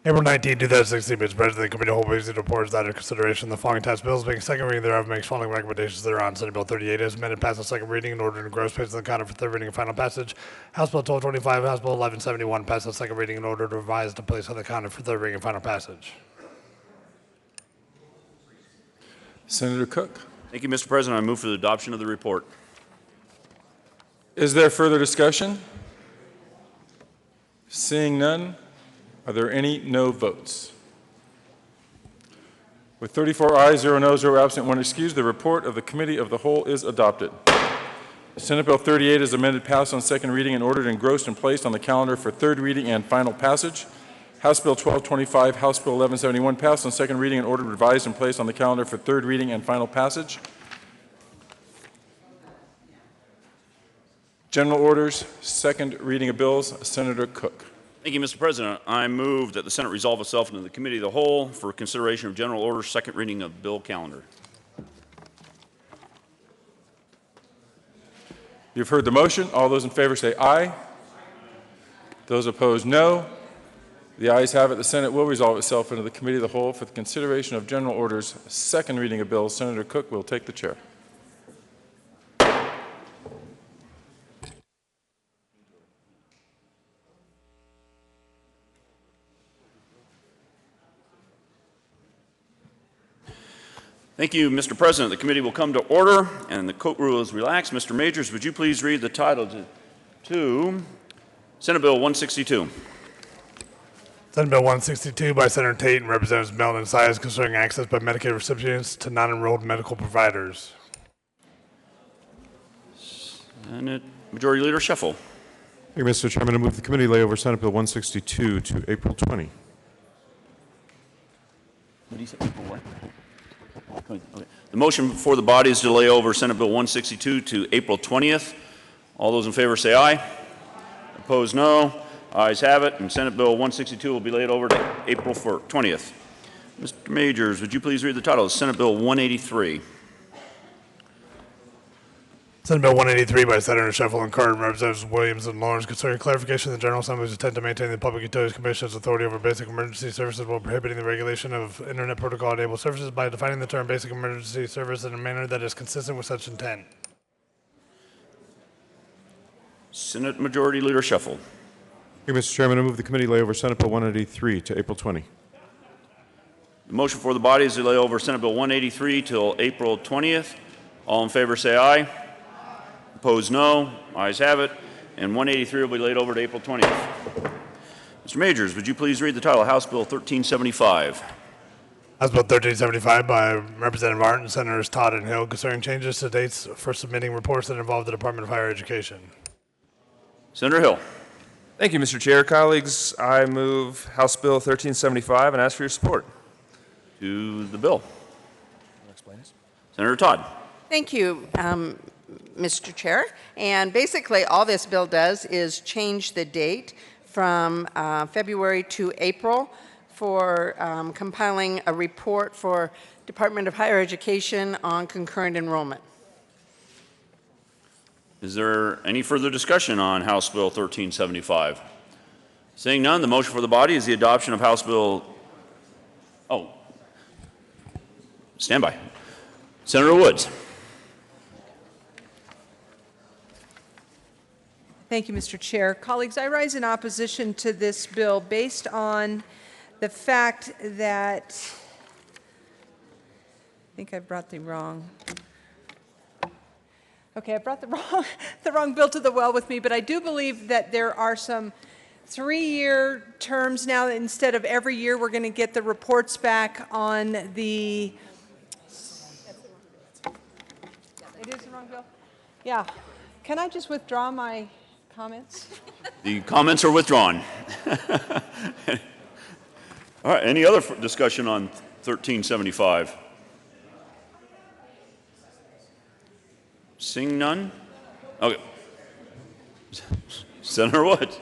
April 19, 2016, Mr. President, the committee holds busy reports that under consideration the following tax bills, making second reading thereof, makes following recommendations thereon. Senate Bill 38 is amended, passed on second reading in order to engross placed on the counter for third reading and final passage. House Bill 1225, House Bill 1171, passed on second reading in order to revise to place on the counter for third reading and final passage. Senator Cook. Thank you, Mr. President. I move for the adoption of the report. Is there further discussion? Seeing none, are there any no votes? With 34 ayes, 0 noes, 0 absent, 1 excused, the report of the Committee of the Whole is adopted. Senate Bill 38 is amended, passed on second reading, and ordered engrossed and placed on the calendar for third reading and final passage. House Bill 1225, House Bill 1171, passed on second reading and ordered revised and placed on the calendar for third reading and final passage. General orders, second reading of bills, Senator Cook. Thank you, Mr. President. I move that the Senate resolve itself into the Committee of the Whole for consideration of general orders, second reading of bill calendar. You've heard the motion. All those in favor say aye. Those opposed, no. The ayes have it. The Senate will resolve itself into the Committee of the Whole for the consideration of general orders, second reading of bills. Senator Cook will take the chair. Thank you, Mr. President. The committee will come to order, and the court rule is relaxed. Mr. Majors, would you please read the title to Senate Bill 162? Senate Bill 162 by Senator Tate and Representatives Melton and Sias concerning access by Medicaid recipients to non-enrolled medical providers. Senate Majority Leader Scheffel. Thank you, Mr. Chairman. I move the committee lay over Senate Bill 162 to April 20. What do you say? April what? Okay. The motion before the body is to lay over Senate Bill 162 to April 20th. All those in favor say aye. Opposed, no. Ayes have it, and Senate Bill 162 will be laid over to April 20th. Mr. Majors, would you please read the title of Senate Bill 183? Senate Bill 183 by Senator Scheffel and Carter and Representatives Williams and Lawrence concerning clarification of the General Assembly's intent to maintain the Public Utilities Commission's authority over basic emergency services while prohibiting the regulation of Internet Protocol-enabled services by defining the term basic emergency service in a manner that is consistent with such intent. Senate Majority Leader Scheffel. Thank you, Mr. Chairman. I move the committee lay over Senate Bill 183 to April 20. The motion for the body is to lay over Senate Bill 183 till April 20th. All in favor say aye. Opposed, no. Ayes have it. And 183 will be laid over to April 20th. Mr. Majors, would you please read the title of House Bill 1375? House Bill 1375 by Representative Martin, Senators Todd and Hill concerning changes to dates for submitting reports that involve the Department of Higher Education. Senator Hill. Thank you, Mr. Chair. Colleagues, I move House Bill 1375 and ask for your support. To the bill. Senator Todd. Thank you, Mr. Chair. And basically, all this bill does is change the date from February to April for compiling a report for Department of Higher Education on concurrent enrollment. Is there any further discussion on House Bill 1375? Seeing none, the motion for the body is the adoption of House Bill. Oh, stand by. Senator Woods. Thank you, Mr. Chair. Colleagues, I rise in opposition to this bill based on the fact that I think I brought the wrong. Okay, I brought the wrong bill to the well with me, but I do believe that there are some 3-year terms now. Instead of every year, we're going to get the reports back on the. It is the wrong bill? Yeah. Can I just withdraw my comments? The comments are withdrawn. All right, any other discussion on 1375? Seeing none? Okay. Senator Woods.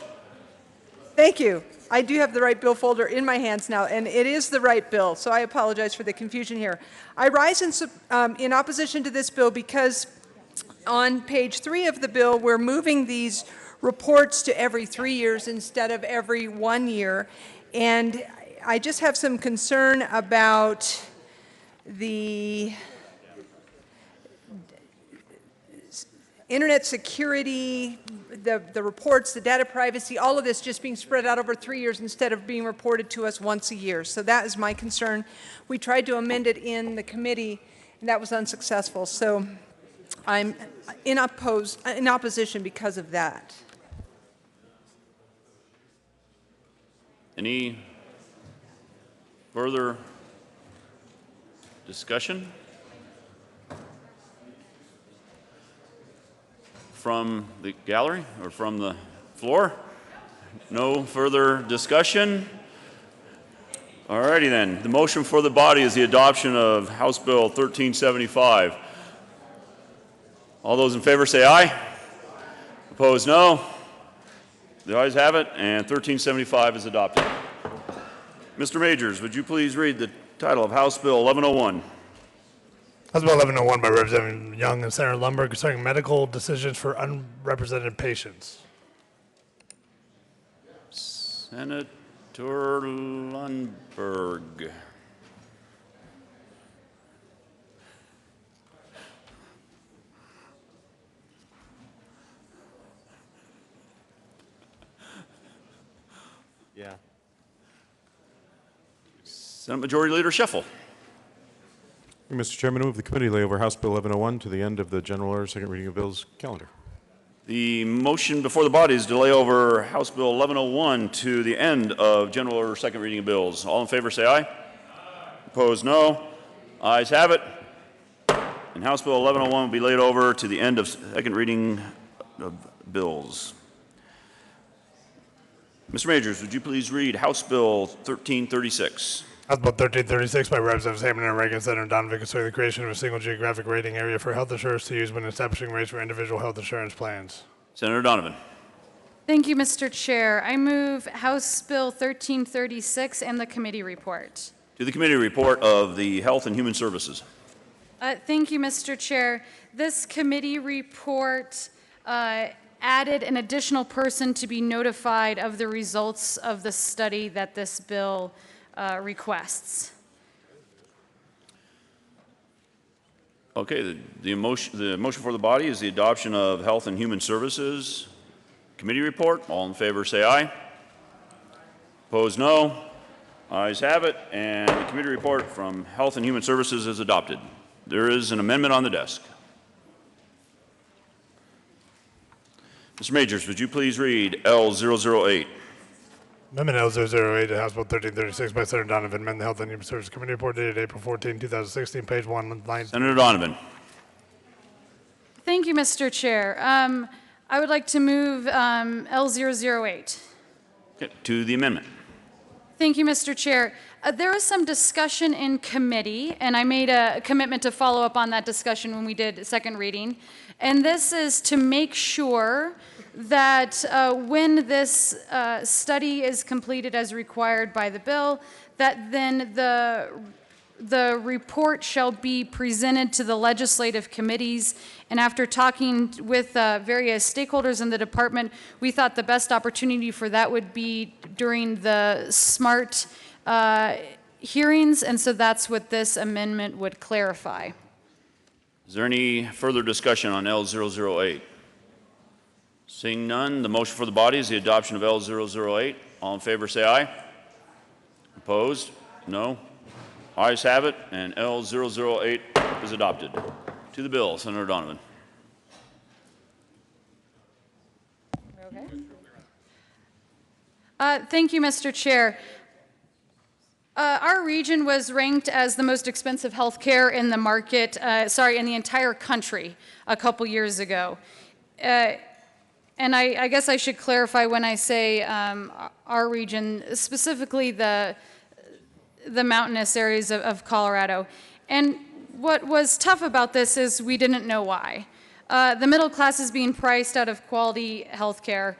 Thank you. I do have the right bill folder in my hands now, and it is the right bill, so I apologize for the confusion here. I rise in opposition to this bill because on page 3 of the bill, we're moving these reports to every 3 years instead of every 1 year, and I just have some concern about the internet security, the reports, the data privacy, all of this just being spread out over 3 years instead of being reported to us once a year. So that is my concern. We tried to amend it in the committee, and that was unsuccessful. So I'm in opposition because of that. Any further discussion from the gallery or from the floor? No further discussion. All righty then. The motion for the body is the adoption of House Bill 1375. All those in favor say aye. Opposed, no. The ayes have it, and 1375 is adopted. Mr. Majors, would you please read the title of House Bill 1101? House Bill 1101 by Representative Young and Senator Lundberg concerning medical decisions for unrepresented patients. Senator Lundberg. Yeah. Senate Majority Leader Scheffel. Mr. Chairman, I move the committee lay over House Bill 1101 to the end of the general order second reading of bills calendar. The motion before the body is to lay over House Bill 1101 to the end of general order second reading of bills. All in favor say aye. Opposed, no. Ayes have it. And House Bill 1101 will be laid over to the end of second reading of bills. Mr. Majors, would you please read House Bill 1336? House Bill 1336 by Representatives Hammond and Reagan, Senator Donovan concerning the creation of a single geographic rating area for health insurers to use when establishing rates for individual health insurance plans. Senator Donovan. Thank you, Mr. Chair. I move House Bill 1336 and the committee report. To the committee report of the Health and Human Services. Thank you, Mr. Chair. This committee report added an additional person to be notified of the results of the study that this bill requests. Okay, the motion for the body is the adoption of Health and Human Services committee report. All in favor say aye. Opposed, no. Ayes have it, and the committee report from Health and Human Services is adopted. There is an amendment on the desk. Mr. Majors, would you please read L008? Amendment L008 to House Bill 1336 by Senator Donovan, amend the Health and Human Services Committee report dated April 14, 2016, page 1, line. Senator Donovan. Thank you, Mr. Chair. I would like to move L008. Okay, to the amendment. Thank you, Mr. Chair. There was some discussion in committee, and I made a commitment to follow up on that discussion when we did second reading. And this is to make sure that when this study is completed as required by the bill, that then the report shall be presented to the legislative committees. And after talking with various stakeholders in the department, we thought the best opportunity for that would be during the SMART hearings, and so that's what this amendment would clarify. Is there any further discussion on L008? Seeing none, the motion for the body is the adoption of L008. All in favor say aye. Opposed? No. Ayes have it, and L008 is adopted. To the bill, Senator Donovan. Okay. Thank you, Mr. Chair. Our region was ranked as the most expensive health care in the market, in the entire country a couple years ago. And I guess I should clarify when I say our region, specifically the mountainous areas of Colorado. And what was tough about this is we didn't know why. The middle class is being priced out of quality health care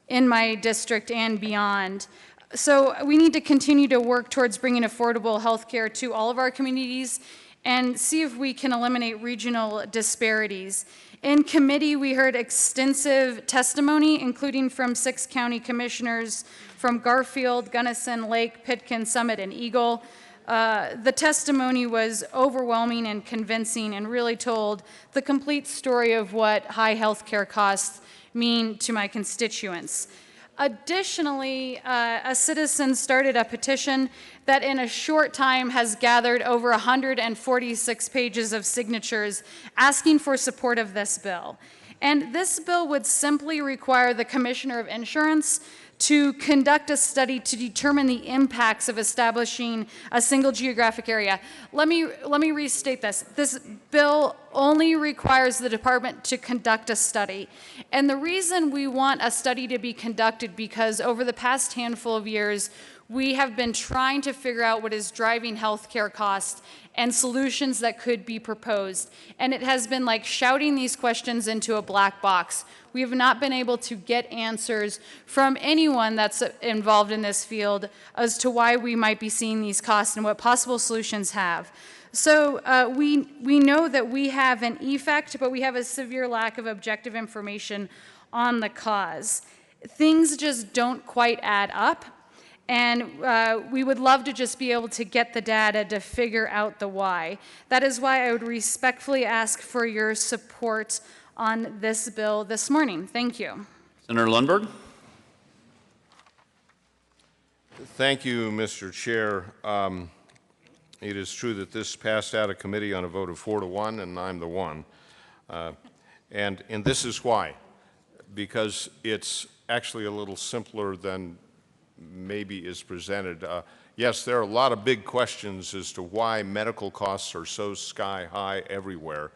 in my district and beyond. So we need to continue to work towards bringing affordable health care to all of our communities. and see if we can eliminate regional disparities. In committee, we heard extensive testimony, including from 6 county commissioners from Garfield, Gunnison, Lake, Pitkin, Summit, and Eagle. The testimony was overwhelming and convincing and really told the complete story of what high health care costs mean to my constituents. Additionally, a citizen started a petition that in a short time has gathered over 146 pages of signatures asking for support of this bill. And this bill would simply require the Commissioner of Insurance to conduct a study to determine the impacts of establishing a single geographic area. Let me restate this. This bill only requires the department to conduct a study. And the reason we want a study to be conducted because over the past handful of years, we have been trying to figure out what is driving healthcare costs and solutions that could be proposed. And it has been like shouting these questions into a black box. We have not been able to get answers from anyone that's involved in this field as to why we might be seeing these costs and what possible solutions have. So we know that we have an effect, but we have a severe lack of objective information on the cause. Things just don't quite add up. And we would love to just be able to get the data to figure out the why. That is why I would respectfully ask for your support on this bill this morning. Thank you. Senator Lundberg. Thank you, Mr. Chair. It is true that this passed out of committee on a vote of 4-1, and I'm the one. And this is why. Because it's actually a little simpler than maybe is presented. Yes, there are a lot of big questions as to why medical costs are so sky high everywhere.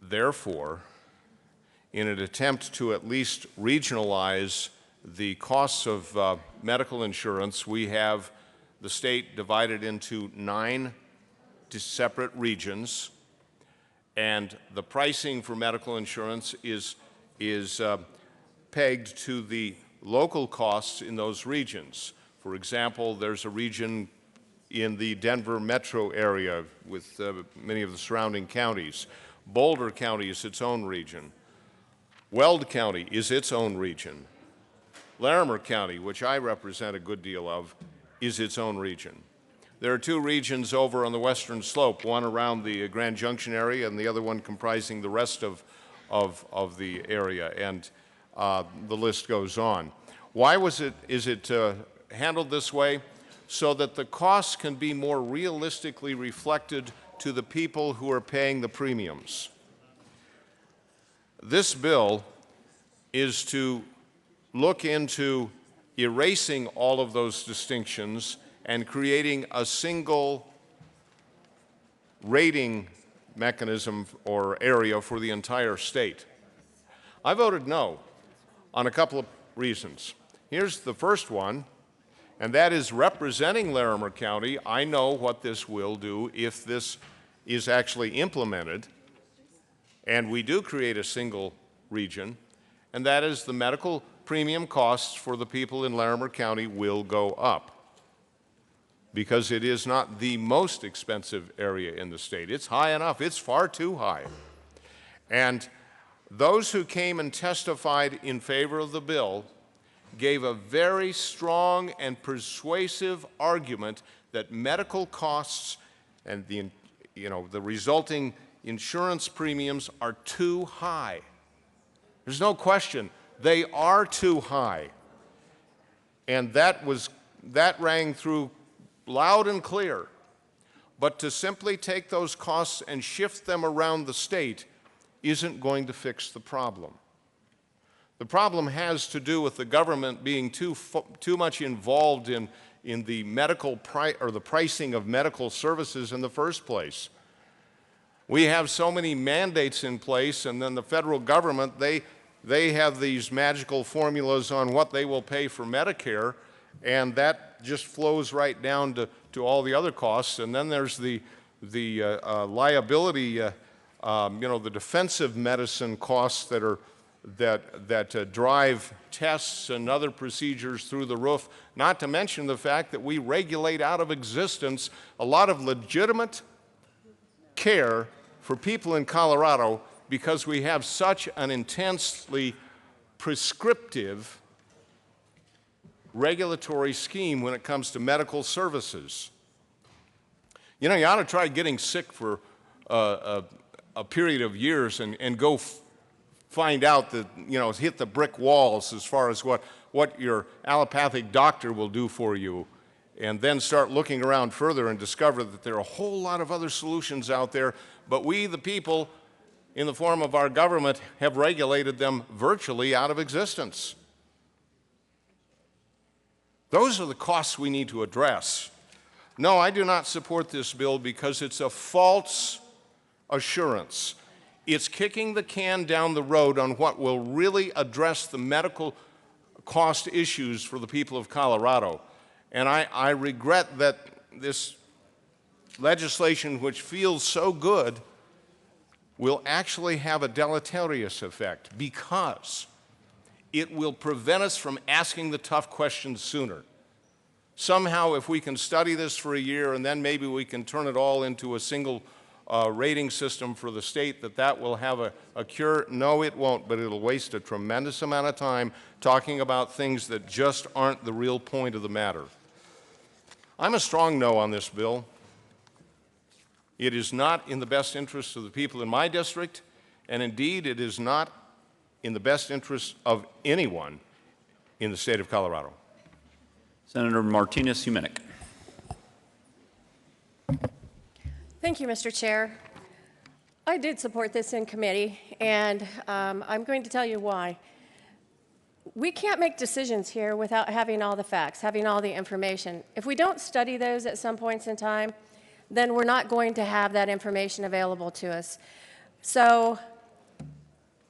Therefore, in an attempt to at least regionalize the costs of medical insurance, we have the state divided into 9 separate regions, and the pricing for medical insurance is pegged to the local costs in those regions. For example, there's a region in the Denver metro area with many of the surrounding counties. Boulder County is its own region. Weld County is its own region. Larimer County, which I represent a good deal of, is its own region. There are 2 regions over on the western slope, one around the Grand Junction area and the other one comprising the rest of the area. And the list goes on. Why is it handled this way? So that the costs can be more realistically reflected to the people who are paying the premiums. This bill is to look into erasing all of those distinctions and creating a single rating mechanism or area for the entire state. I voted no on a couple of reasons. Here's the first one, and that is representing Larimer County. I know what this will do if this is actually implemented, and we do create a single region, and that is the medical premium costs for the people in Larimer County will go up because it is not the most expensive area in the state. It's high enough. It's far too high. And those who came and testified in favor of the bill gave a very strong and persuasive argument that medical costs and the resulting insurance premiums are too high. There's no question, they are too high. And that rang through loud and clear. But to simply take those costs and shift them around the state isn't going to fix the problem. The problem has to do with the government being too much involved in the the pricing of medical services in the first place. We have so many mandates in place, and then the federal government, they have these magical formulas on what they will pay for Medicare, and that just flows right down to all the other costs. And then there's the liability, the defensive medicine costs that are that drive tests and other procedures through the roof, not to mention the fact that we regulate out of existence a lot of legitimate care for people in Colorado because we have such an intensely prescriptive regulatory scheme when it comes to medical services. You know, you ought to try getting sick for a period of years and go find out that, you know, hit the brick walls as far as what your allopathic doctor will do for you, and then start looking around further and discover that there are a whole lot of other solutions out there, but we, the people, in the form of our government, have regulated them virtually out of existence. Those are the costs we need to address. No, I do not support this bill because it's a false assurance. It's kicking the can down the road on what will really address the medical cost issues for the people of Colorado. And I regret that this legislation, which feels so good, will actually have a deleterious effect because it will prevent us from asking the tough questions sooner. Somehow, if we can study this for a year and then maybe we can turn it all into a single rating system for the state, that will have a cure. No, it won't, but it'll waste a tremendous amount of time talking about things that just aren't the real point of the matter. I'm a strong no on this bill. It is not in the best interest of the people in my district, and indeed it is not in the best interest of anyone in the state of Colorado. Senator Martinez-Humenick. Thank you, Mr. Chair. I did support this in committee, and I'm going to tell you why. We can't make decisions here without having all the facts, having all the information. If we don't study those at some points in time, then we're not going to have that information available to us. So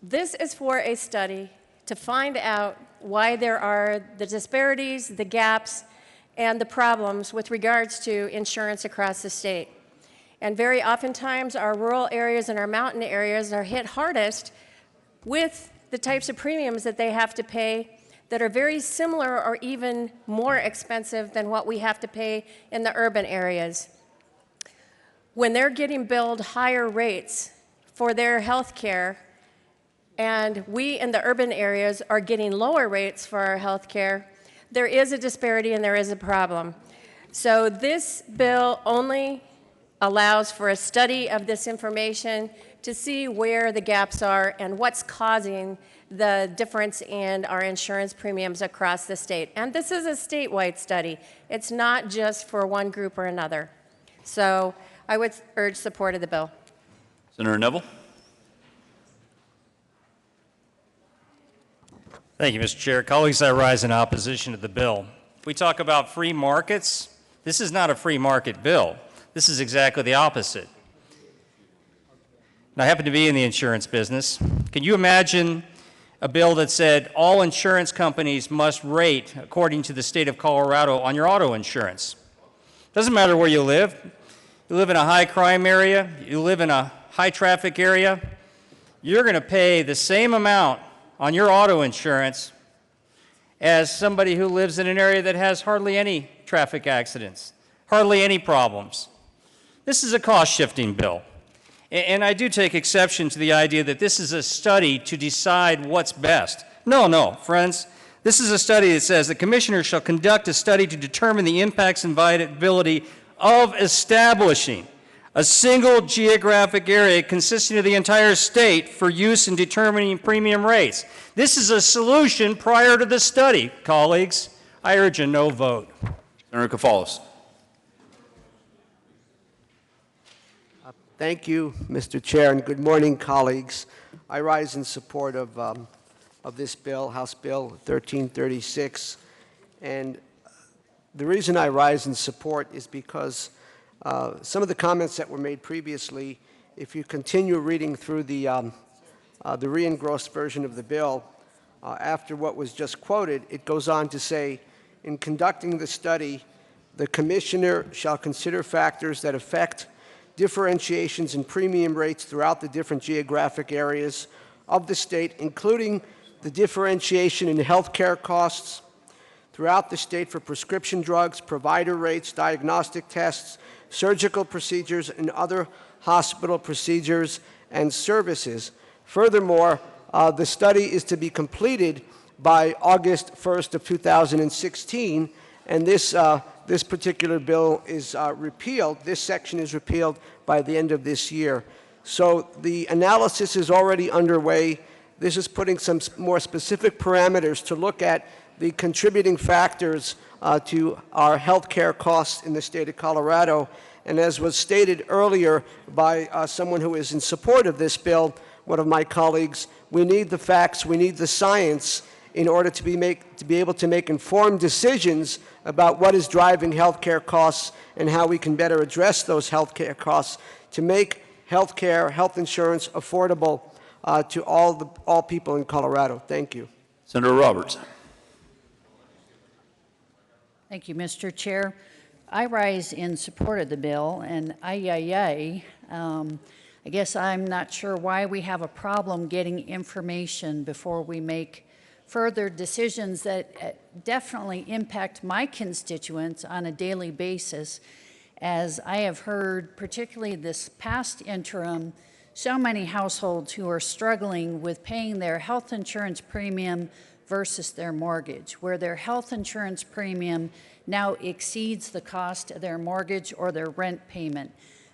this is for a study to find out why there are the disparities, the gaps, and the problems with regards to insurance across the state. And very oftentimes, our rural areas and our mountain areas are hit hardest with the types of premiums that they have to pay that are very similar or even more expensive than what we have to pay in the urban areas. When they're getting billed higher rates for their health care, and we in the urban areas are getting lower rates for our health care, there is a disparity and there is a problem. So this bill only allows for a study of this information to see where the gaps are and what's causing the difference in our insurance premiums across the state. And this is a statewide study. It's not just for one group or another. So I would urge support of the bill. Senator Neville. Thank you, Mr. Chair. Colleagues, I rise in opposition to the bill. If we talk about free markets, this is not a free market bill. This is exactly the opposite. And I happen to be in the insurance business. Can you imagine a bill that said all insurance companies must rate according to the state of Colorado on your auto insurance? Doesn't matter where you live. You live in a high crime area, you live in a high traffic area, you're going to pay the same amount on your auto insurance as somebody who lives in an area that has hardly any traffic accidents, hardly any problems. This is a cost-shifting bill. And I do take exception to the idea that this is a study to decide what's best. No, friends. This is a study that says the commissioner shall conduct a study to determine the impacts and viability of establishing a single geographic area consisting of the entire state for use in determining premium rates. This is a solution prior to the study, colleagues. I urge a no vote. Senator Kafalis. Thank you, Mr. Chair, and good morning, colleagues. I rise in support of this bill, House Bill 1336, and the reason I rise in support is because some of the comments that were made previously, if you continue reading through the re-engrossed version of the bill, after what was just quoted, it goes on to say, in conducting the study, the commissioner shall consider factors that affect differentiations in premium rates throughout the different geographic areas, of the state, including the differentiation in health care costs throughout the state for prescription drugs, provider rates, diagnostic tests, surgical procedures, and other hospital procedures and services. Furthermore, the study is to be completed by August 1st of 2016, and this particular bill is repealed. This section is repealed by the end of this year. So the analysis is already underway. This is putting some more specific parameters to look at the contributing factors to our health care costs in the state of Colorado. And as was stated earlier by someone who is in support of this bill, one of my colleagues, we need the facts, we need the science in order to be able to make informed decisions about what is driving health care costs and how we can better address those health care costs to make health care, health insurance affordable to all people in Colorado. Thank you. Senator Roberts. Thank you, Mr. Chair. I rise in support of the bill, and I guess I'm not sure why we have a problem getting information before we make further decisions that definitely impact my constituents on a daily basis. As I have heard, particularly this past interim, so many households who are struggling with paying their health insurance premium versus their mortgage, where their health insurance premium now exceeds the cost of their mortgage or their rent payment.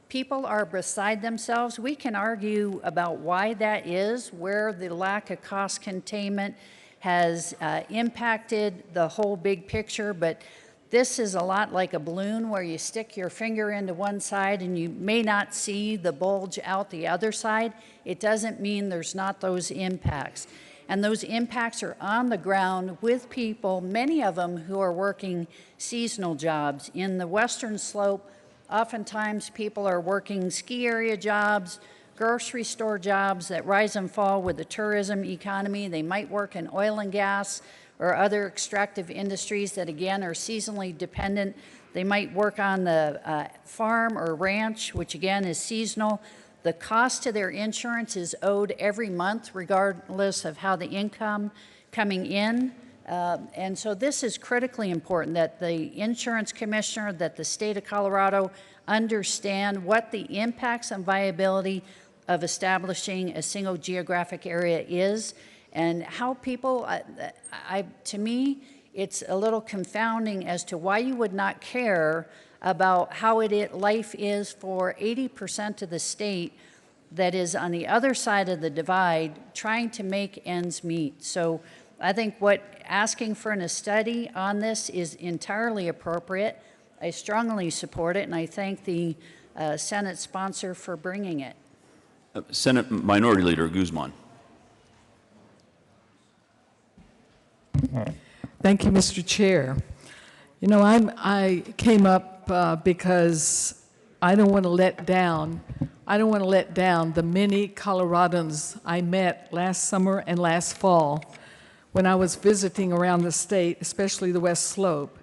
People are beside themselves. We can argue about why that is, where the lack of cost containment has impacted the whole big picture, but this is a lot like a balloon where you stick your finger into one side and you may not see the bulge out the other side. It doesn't mean there's not those impacts. And those impacts are on the ground with people, many of them who are working seasonal jobs. In the Western Slope, oftentimes people are working ski area jobs, grocery store jobs that rise and fall with the tourism economy. They might work in oil and gas or other extractive industries that, again, are seasonally dependent. They might work on the farm or ranch, which, again, is seasonal. The cost of their insurance is owed every month, regardless of how the income coming in. And so this is critically important that the insurance commissioner, that the state of Colorado understand what the impacts on viability of establishing a single geographic area is, and how people, to me, it's a little confounding as to why you would not care about how life is for 80% of the state that is on the other side of the divide trying to make ends meet. So I think asking for a study on this is entirely appropriate. I strongly support it, and I thank the Senate sponsor for bringing it. Senate Minority Leader Guzman. Thank you, Mr. Chair. You know, I came up because I don't want to let down the many Coloradans I met last summer and last fall when I was visiting around the state, especially the West Slope,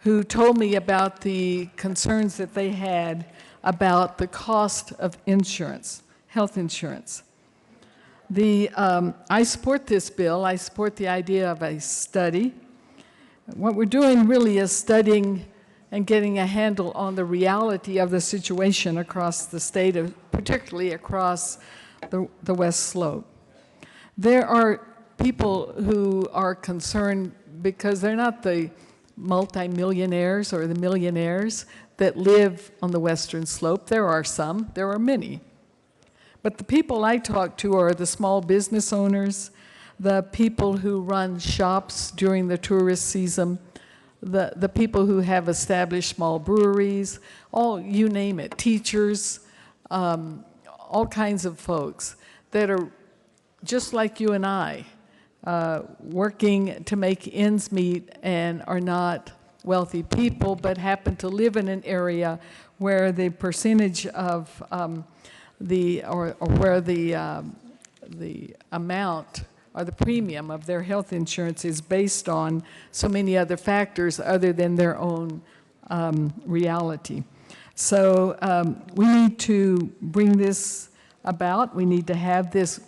who told me about the concerns that they had about the cost of insurance, health insurance. I support this bill. I support the idea of a study. What we're doing really is studying and getting a handle on the reality of the situation across the state, particularly across the West Slope. There are people who are concerned because they're not the multimillionaires or the millionaires that live on the Western Slope. There are some, there are many. But the people I talk to are the small business owners, the people who run shops during the tourist season, the people who have established small breweries, you name it, teachers, all kinds of folks that are just like you and I, working to make ends meet and are not wealthy people, but happen to live in an area where the percentage of where the amount or the premium of their health insurance is based on so many other factors other than their own reality. So we need to bring this about. We need to have this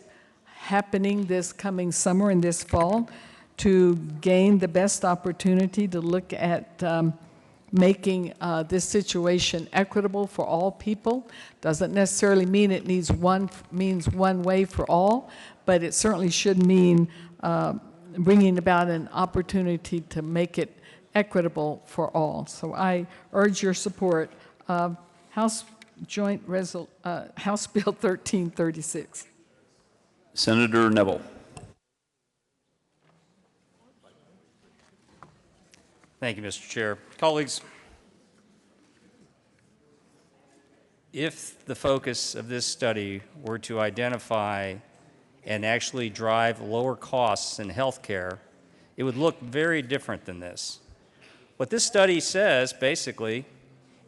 happening this coming summer and this fall to gain the best opportunity to look at making this situation equitable for all people. Doesn't necessarily mean it means one way for all, but it certainly should mean bringing about an opportunity to make it equitable for all. So I urge your support of House Bill 1336. Senator Neville. Thank you, Mr. Chair. Colleagues, if the focus of this study were to identify and actually drive lower costs in health care, it would look very different than this. What this study says, basically,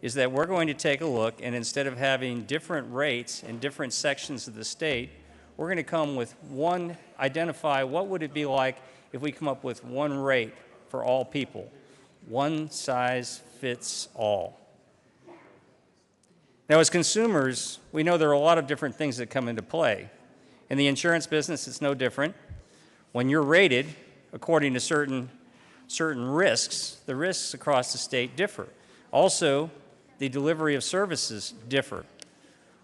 is that we're going to take a look, and instead of having different rates in different sections of the state, we're going to come with identify what would it be like if we come up with one rate for all people. One size fits all. Now, as consumers, we know there are a lot of different things that come into play. In the insurance business, it's no different. When you're rated according to certain risks, the risks across the state differ. Also, the delivery of services differ.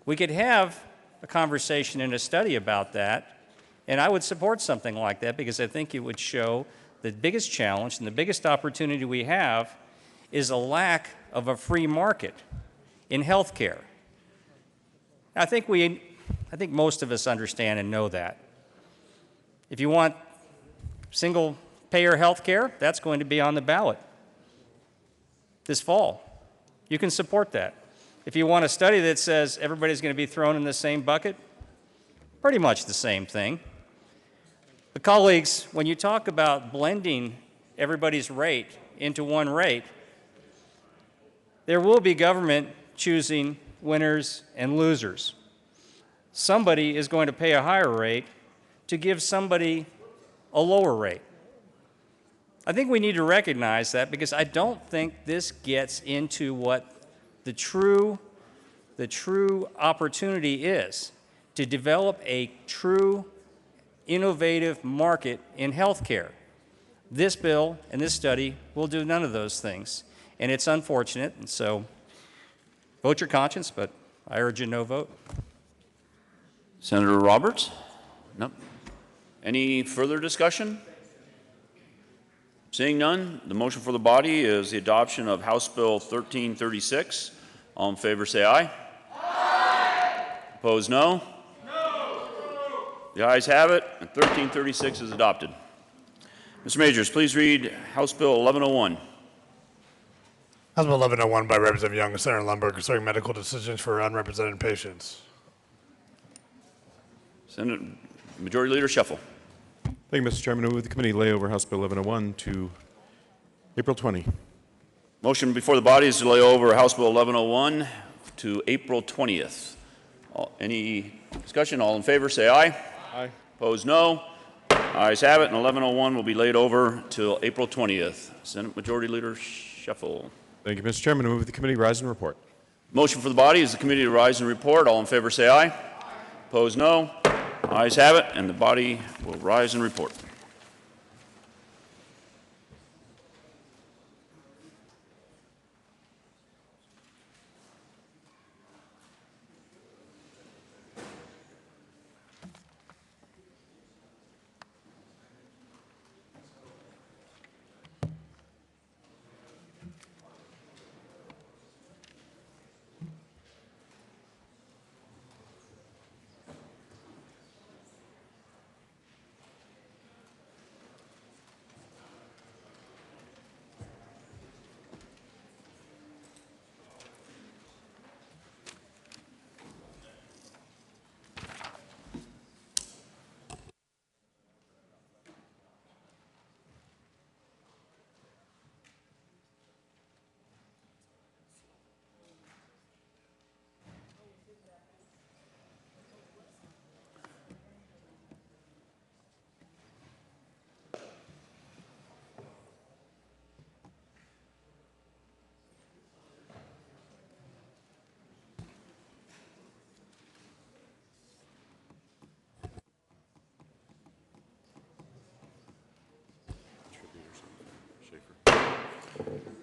We could have a conversation and a study about that, and I would support something like that because I think it would show the biggest challenge and the biggest opportunity we have is a lack of a free market in health care. I think most of us understand and know that. If you want single-payer health care, that's going to be on the ballot this fall. You can support that. If you want a study that says everybody's going to be thrown in the same bucket, pretty much the same thing. But colleagues, when you talk about blending everybody's rate into one rate, there will be government choosing winners and losers. Somebody is going to pay a higher rate to give somebody a lower rate. I think we need to recognize that because I don't think this gets into what the true opportunity is to develop a true innovative market in healthcare. This bill and this study will do none of those things. And it's unfortunate, and so vote your conscience, but I urge a no vote. Senator Roberts? No. Any further discussion? Seeing none, the motion for the body is the adoption of House Bill 1336. All in favor say aye. Aye. Opposed, no. No. The ayes have it, and 1336 is adopted. Mr. Majors, please read House Bill 1101. House Bill 1101 by Representative Young and Senator Lundberg concerning medical decisions for unrepresented patients. Senate Majority Leader Shuffle. Thank you, Mr. Chairman. I move the committee lay over House Bill 1101 to April 20. Motion before the body is to lay over House Bill 1101 to April 20th. Any discussion? All in favor say aye. Aye. Opposed, no. Ayes have it, and 1101 will be laid over till April 20th. Senate Majority Leader Shuffle. Thank you, Mr. Chairman. I move the committee rise and report. Motion for the body is the committee to rise and report. All in favor say aye. Opposed, no. Ayes have it, and the body will rise and report.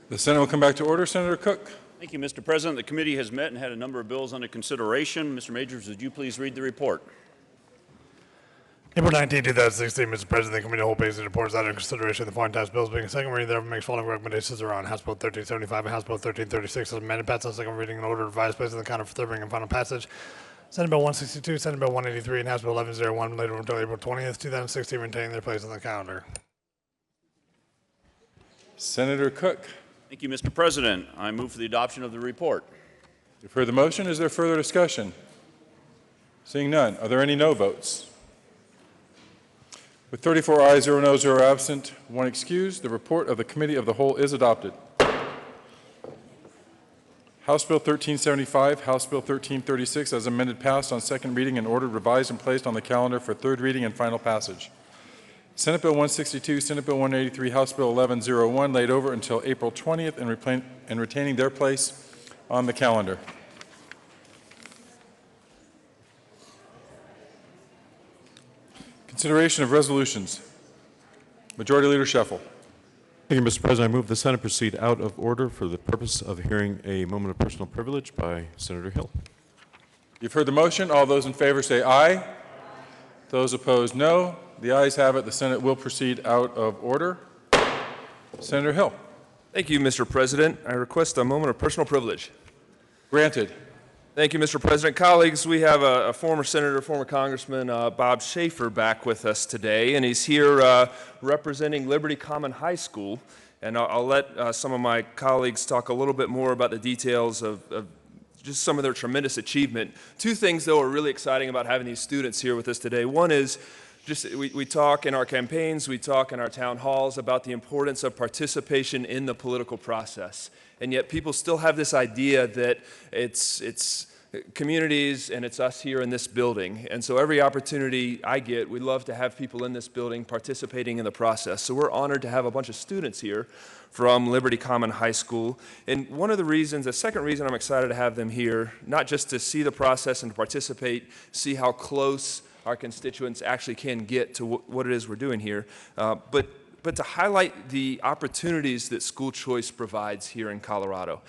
The Senate will come back to order. Senator Cook. Thank you, Mr. President. The committee has met and had a number of bills under consideration. Mr. Majors, would you please read the report? April 19, 2016, Mr. President, the committee whole basic reports out of consideration of the following tax bills being a second reading, therefore makes following recommendations are on House Bill 1375 and House Bill 1336 as amended, passed on second reading in order revised, placed on the counter for third reading and final passage. Senate Bill 162, Senate Bill 183, and House Bill 1101 later until April 20th, 2016, retaining their place on the calendar. Senator Cook. Thank you, Mr. President. I move for the adoption of the report. You've heard the motion. Is there further discussion? Seeing none. Are there any no votes? With 34 ayes, 0 noes, 0 absent, 1 excused, the report of the Committee of the Whole is adopted. House Bill 1375, House Bill 1336, as amended, passed on second reading and ordered revised and placed on the calendar for third reading and final passage. Senate Bill 162, Senate Bill 183, House Bill 1101 laid over until April 20th and retaining their place on the calendar. Consideration of resolutions. Majority Leader Scheffel. Thank you, Mr. President. I move the Senate proceed out of order for the purpose of hearing a moment of personal privilege by Senator Hill. You've heard the motion. All those in favor say aye. Those opposed, no. The ayes have it. The Senate will proceed out of order. Senator Hill. Thank you, Mr. President. I request a moment of personal privilege. Granted. Thank you, Mr. President. Colleagues, we have a former Senator, former Congressman, Bob Schaefer, back with us today, and he's here representing Liberty Common High School. And I'll let some of my colleagues talk a little bit more about the details of just some of their tremendous achievement. Two things, though, are really exciting about having these students here with us today. One is just we talk in our campaigns, we talk in our town halls about the importance of participation in the political process. And yet people still have this idea that it's communities and it's us here in this building. And so every opportunity I get, we love to have people in this building participating in the process. So we're honored to have a bunch of students here from Liberty Common High School. And one of the reasons, the second reason I'm excited to have them here, not just to see the process and to participate, see how close our constituents actually can get to what it is we're doing here, but to highlight the opportunities that school choice provides here in Colorado.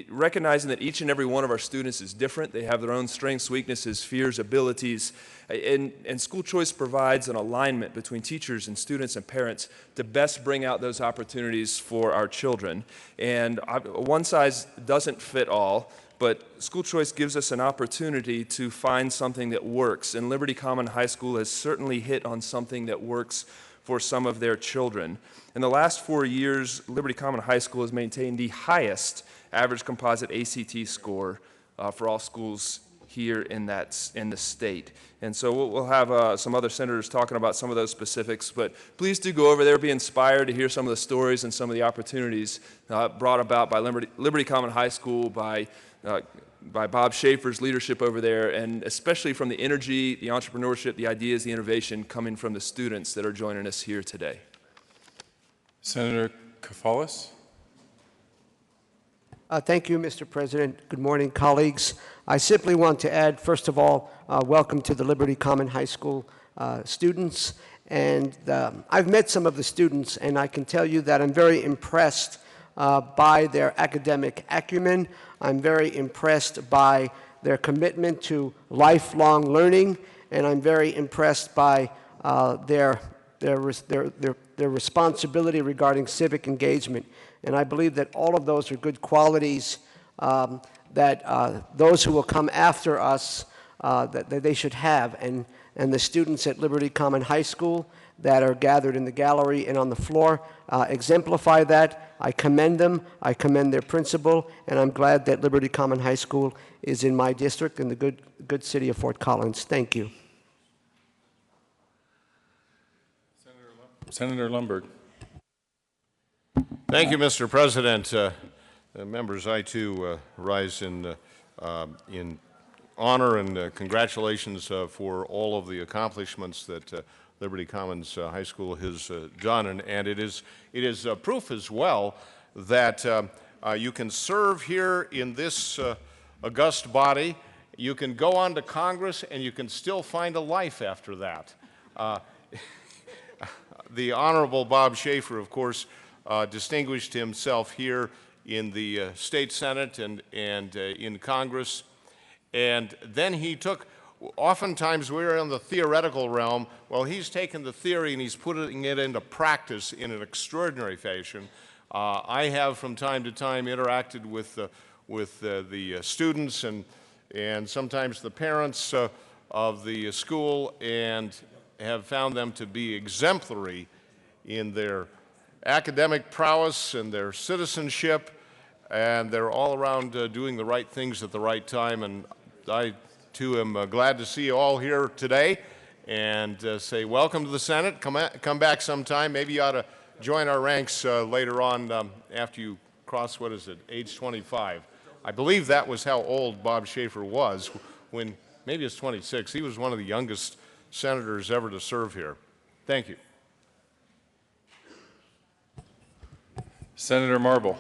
Recognizing that each and every one of our students is different, they have their own strengths, weaknesses, fears, abilities, and school choice provides an alignment between teachers and students and parents to best bring out those opportunities for our children. And one size doesn't fit all, but school choice gives us an opportunity to find something that works, and Liberty Common High School has certainly hit on something that works for some of their children. In the last 4 years, Liberty Common High School has maintained the highest average composite ACT score for all schools here in the state. And so we'll have some other senators talking about some of those specifics, but please do go over there, be inspired to hear some of the stories and some of the opportunities brought about by Liberty Common High School, by Bob Schaefer's leadership over there, and especially from the energy, the entrepreneurship, the ideas, the innovation coming from the students that are joining us here today. Senator Kafalis. Thank you, Mr. President. Good morning, colleagues. I simply want to add, first of all, welcome to the Liberty Common High School students. And I've met some of the students, and I can tell you that I'm very impressed by their academic acumen. I'm very impressed by their commitment to lifelong learning, and I'm very impressed by their responsibility regarding civic engagement. And I believe that all of those are good qualities that those who will come after us that they should have. And the students at Liberty Common High School that are gathered in the gallery and on the floor exemplify that. I commend them. I commend their principal, and I'm glad that Liberty Common High School is in my district in the good city of Fort Collins. Thank you. Senator Lundberg. Thank you, Mr. President. Members, I too rise in honor and congratulations for all of the accomplishments that Liberty Commons High School has done, and it is proof as well that you can serve here in this august body, you can go on to Congress, and you can still find a life after that. The Honorable Bob Schaefer, of course, distinguished himself here in the state Senate and in Congress. And then he took, oftentimes we're in the theoretical realm. Well, he's taken the theory and he's putting it into practice in an extraordinary fashion. I have from time to time interacted with the students and sometimes the parents of the school, and have found them to be exemplary in their academic prowess and their citizenship, and they're all around doing the right things at the right time. And I too am glad to see you all here today, and say welcome to the Senate. Come back sometime. Maybe you ought to join our ranks later on after you cross, what is it, age 25. I believe that was how old Bob Schaefer was when, maybe it's 26. He was one of the youngest senators ever to serve here. Thank you. Senator Marble.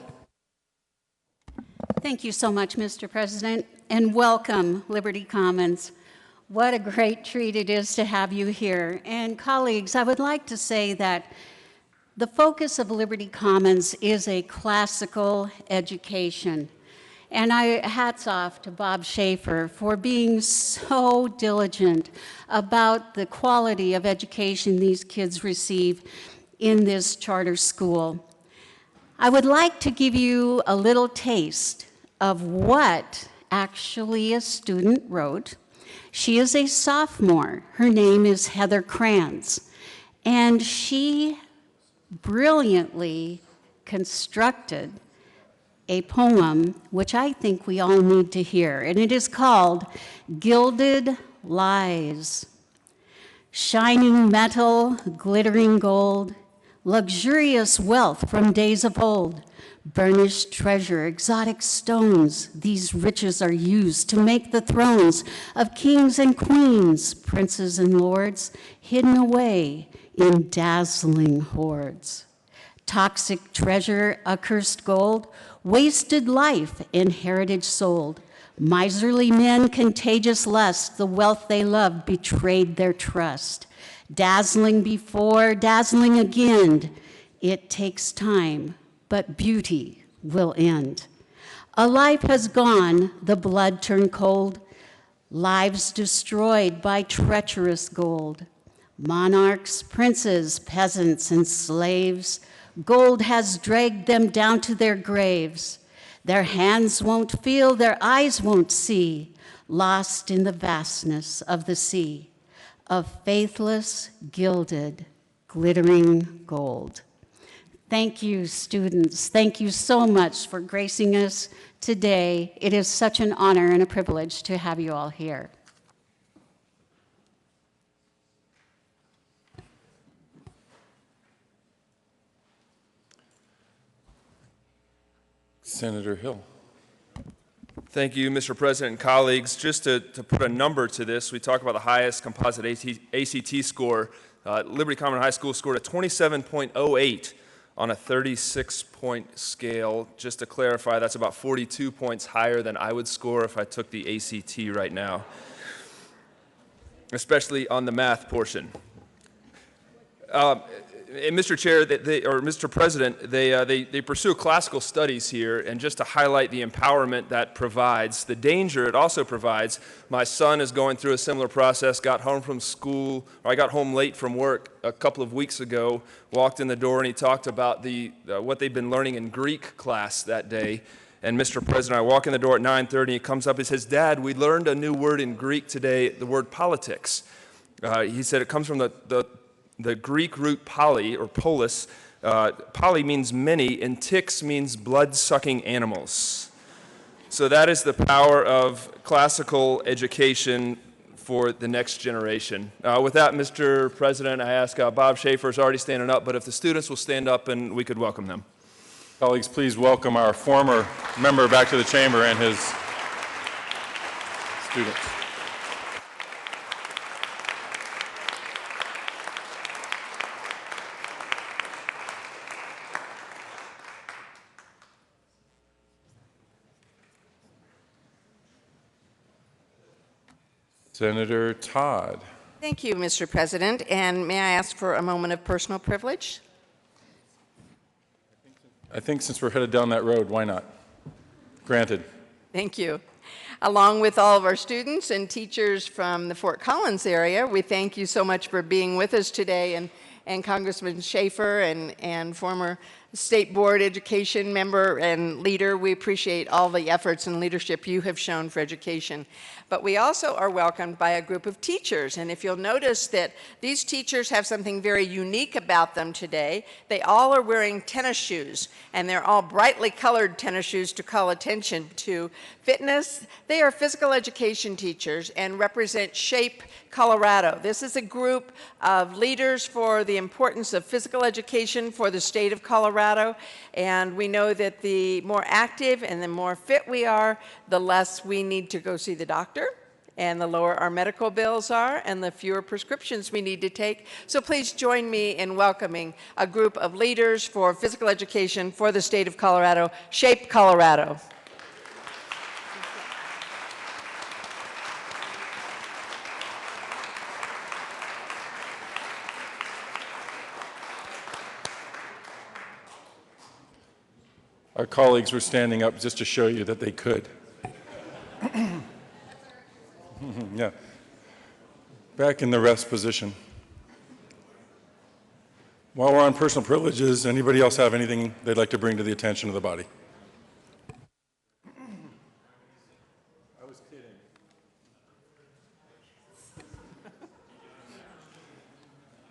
Thank you so much, Mr. President, and welcome, Liberty Commons. What a great treat it is to have you here. And colleagues, I would like to say that the focus of Liberty Commons is a classical education. And hats off to Bob Schaefer for being so diligent about the quality of education these kids receive in this charter school. I would like to give you a little taste of what actually a student wrote. She is a sophomore. Her name is Heather Kranz, and she brilliantly constructed a poem which I think we all need to hear, and it is called Gilded Lies. Shining metal, glittering gold, luxurious wealth from days of old, burnished treasure, exotic stones, these riches are used to make the thrones of kings and queens, princes and lords, hidden away in dazzling hoards. Toxic treasure, accursed gold, wasted life and heritage sold. Miserly men, contagious lust, the wealth they loved betrayed their trust. Dazzling before, dazzling again, it takes time, but beauty will end. A life has gone, the blood turned cold, lives destroyed by treacherous gold. Monarchs, princes, peasants, and slaves, gold has dragged them down to their graves. Their hands won't feel, their eyes won't see, lost in the vastness of the sea, of faithless, gilded, glittering gold. Thank you, students. Thank you so much for gracing us today. It is such an honor and a privilege to have you all here. Senator Hill. Thank you, Mr. President and colleagues. Just to put a number to this, we talk about the highest composite ACT score. Liberty Common High School scored a 27.08 on a 36-point scale. Just to clarify, that's about 42 points higher than I would score if I took the ACT right now, especially on the math portion. And Mr. Chair, or Mr. President, they pursue classical studies here, and just to highlight the empowerment that provides, the danger it also provides. My son is going through a similar process, got home from school, or I got home late from work a couple of weeks ago, walked in the door, and he talked about what they've been learning in Greek class that day. And Mr. President, I walk in the door at 9:30, he comes up, he says, "Dad, we learned a new word in Greek today, the word politics." He said it comes from the Greek root poly, or polis. Poly means many, and ticks means blood-sucking animals. So that is the power of classical education for the next generation. With that, Mr. President, I ask Bob Schaefer is already standing up, but if the students will stand up and we could welcome them. Colleagues, please welcome our former member back to the chamber and his students. Senator Todd. Thank you, Mr. President, and may I ask for a moment of personal privilege? I think since we're headed down that road, why not? Granted. Thank you. Along with all of our students and teachers from the Fort Collins area, we thank you so much for being with us today, and Congressman Schaefer and former State Board Education member and leader, we appreciate all the efforts and leadership you have shown for education. But we also are welcomed by a group of teachers, and if you'll notice that these teachers have something very unique about them today, they all are wearing tennis shoes, and they're all brightly colored tennis shoes to call attention to fitness. They are physical education teachers and represent SHAPE Colorado. This is a group of leaders for the importance of physical education for the state of Colorado, and we know that the more active and the more fit we are, the less we need to go see the doctor, and the lower our medical bills are, and the fewer prescriptions we need to take. So please join me in welcoming a group of leaders for physical education for the state of Colorado, SHAPE Colorado. Our colleagues were standing up just to show you that they could. Yeah. Back in the rest position. While we're on personal privileges, anybody else have anything they'd like to bring to the attention of the body? I was kidding.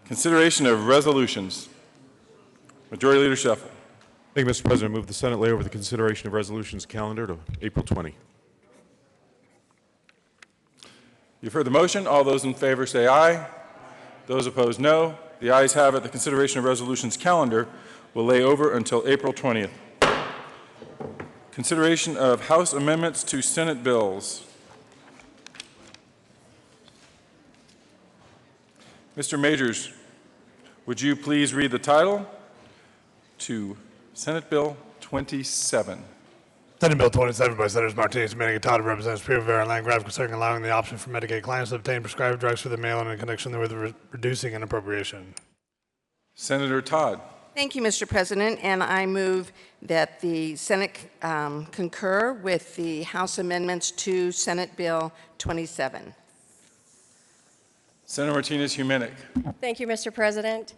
Consideration of resolutions. Majority Leader Shuffle. Thank you, Mr. President. I move the Senate lay over the consideration of resolutions calendar to April 20. You've heard the motion. All those in favor say aye. Those opposed, no. The ayes have it. The consideration of resolutions calendar will lay over until April 20th. Consideration of House amendments to Senate bills. Mr. Majors, would you please read the title to Senate Bill 27? Senate Bill 27 by Senators Martinez, Manning, and Todd, Representatives Primavera and Landgraf, concerning allowing the option for Medicaid clients to obtain prescribed drugs for the mail-in in connection with reducing an appropriation. Senator Todd. Thank you, Mr. President, and I move that the Senate concur with the House amendments to Senate Bill 27. Senator Martinez-Humenick. Thank you, Mr. President.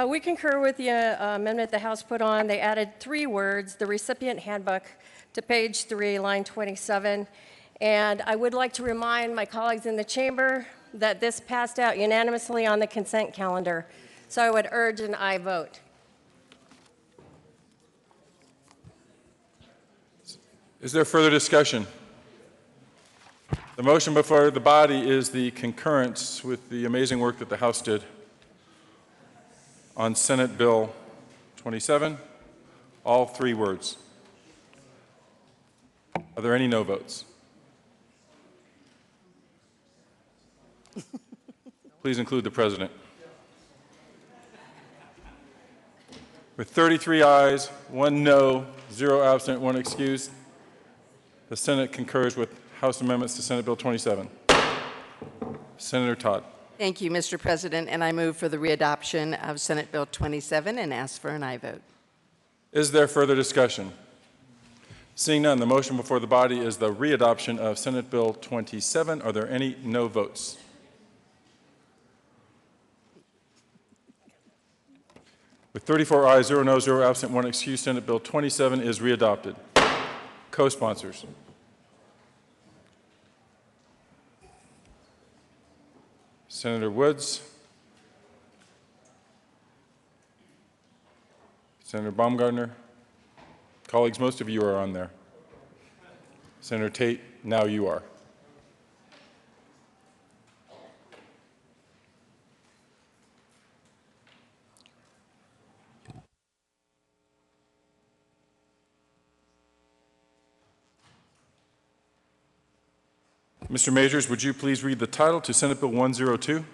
We concur with the amendment the House put on. They added 3 words, the recipient handbook, to page 3, line 27. And I would like to remind my colleagues in the chamber that this passed out unanimously on the consent calendar. So I would urge an aye vote. Is there further discussion? The motion before the body is the concurrence with the amazing work that the House did on Senate Bill 27, all 3 words. Are there any no votes? Please include the President. With 33 ayes, 1 no, 0 absent, 1 excused, the Senate concurs with House amendments to Senate Bill 27. Senator Todd. Thank you, Mr. President, and I move for the readoption of Senate Bill 27 and ask for an aye vote. Is there further discussion? Seeing none, the motion before the body is the readoption of Senate Bill 27. Are there any no votes? With 34 ayes, 0 no, 0 absent, 1 excused, Senate Bill 27 is readopted. Co-sponsors. Senator Woods, Senator Baumgartner, colleagues, most of you are on there. Senator Tate, now you are. Mr. Majors, would you please read the title to Senate Bill 102?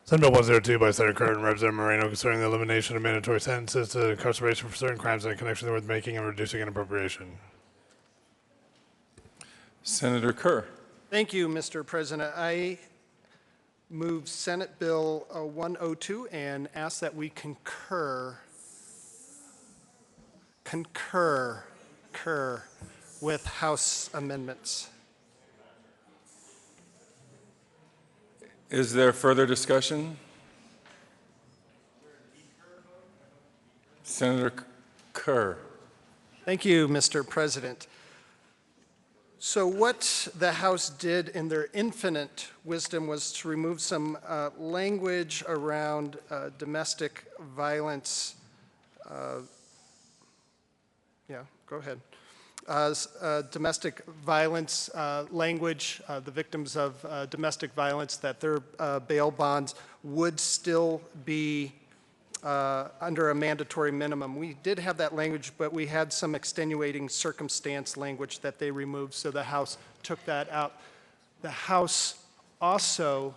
Senate Bill 102 by Senator Curtin and Representative Moreno, concerning the elimination of mandatory sentences to incarceration for certain crimes in connection with making and reducing an appropriation. Senator Kerr. Thank you, Mr. President. I move Senate Bill 102 and ask that we concur concur with House amendments. Is there further discussion? Senator Kerr. Thank you, Mr. President. So what the House did in their infinite wisdom was to remove some language around domestic violence. Yeah, go ahead. Domestic violence language, the victims of domestic violence, that their bail bonds would still be under a mandatory minimum. We did have that language, but we had some extenuating circumstance language that they removed, so the House took that out. The House also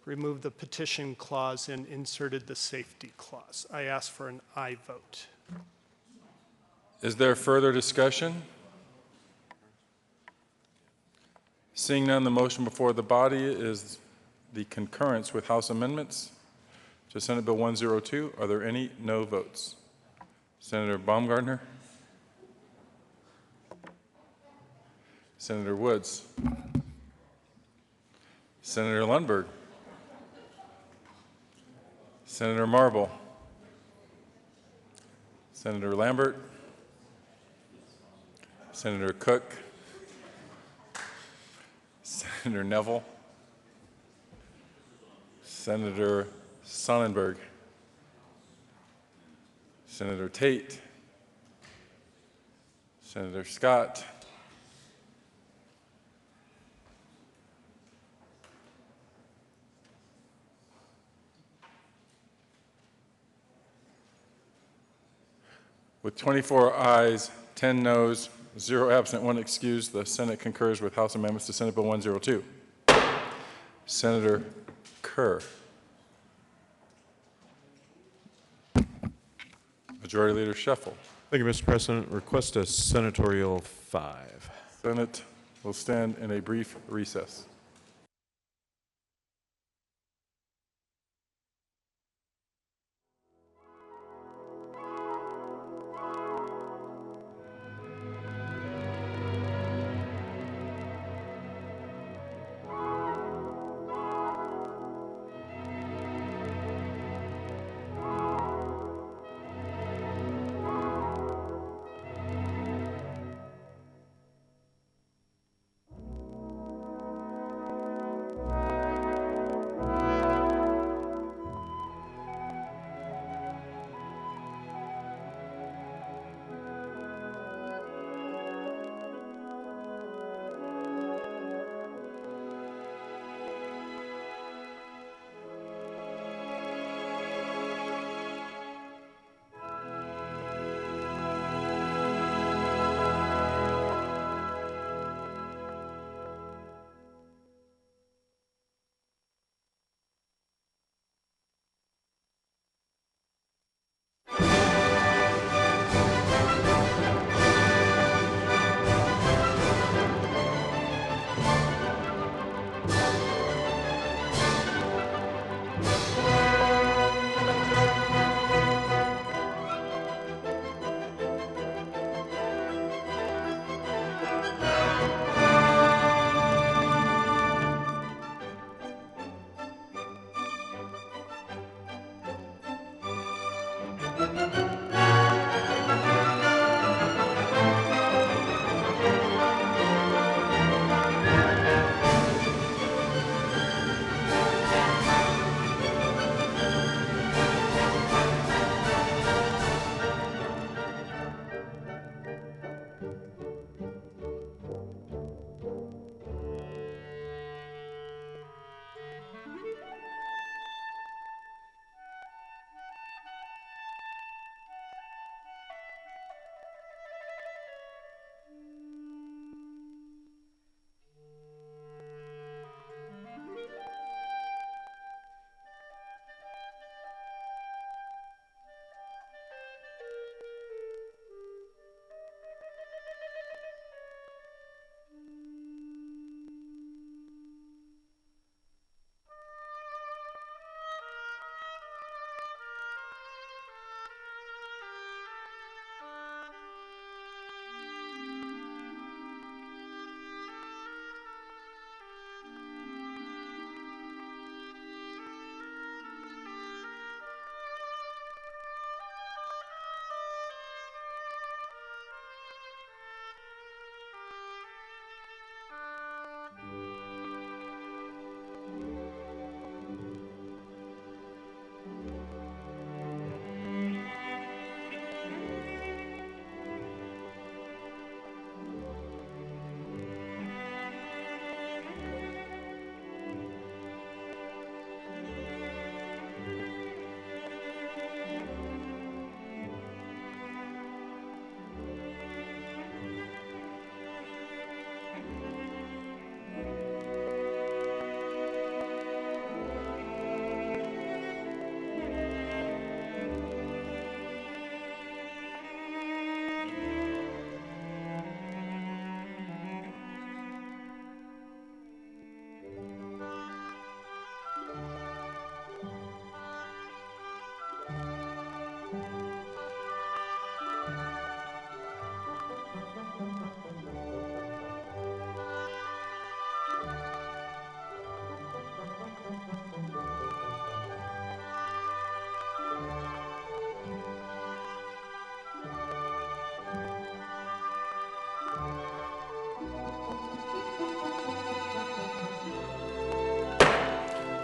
removed the petition clause and inserted the safety clause. I ask for an aye vote. Is there further discussion? Seeing none, the motion before the body is the concurrence with House amendments to Senate Bill 102. Are there any no votes? Senator Baumgartner? Senator Woods? Senator Lundberg? Senator Marble? Senator Lambert? Senator Cook? Senator Neville? Senator Sonnenberg? Senator Tate? Senator Scott? With 24 ayes, 10 noes, 0 absent, 1 excused, the Senate concurs with House amendments to Senate Bill 102. Senator Kerr. Majority Leader Scheffel. Thank you, Mr. President. Request a senatorial 5. Senate will stand in a brief recess.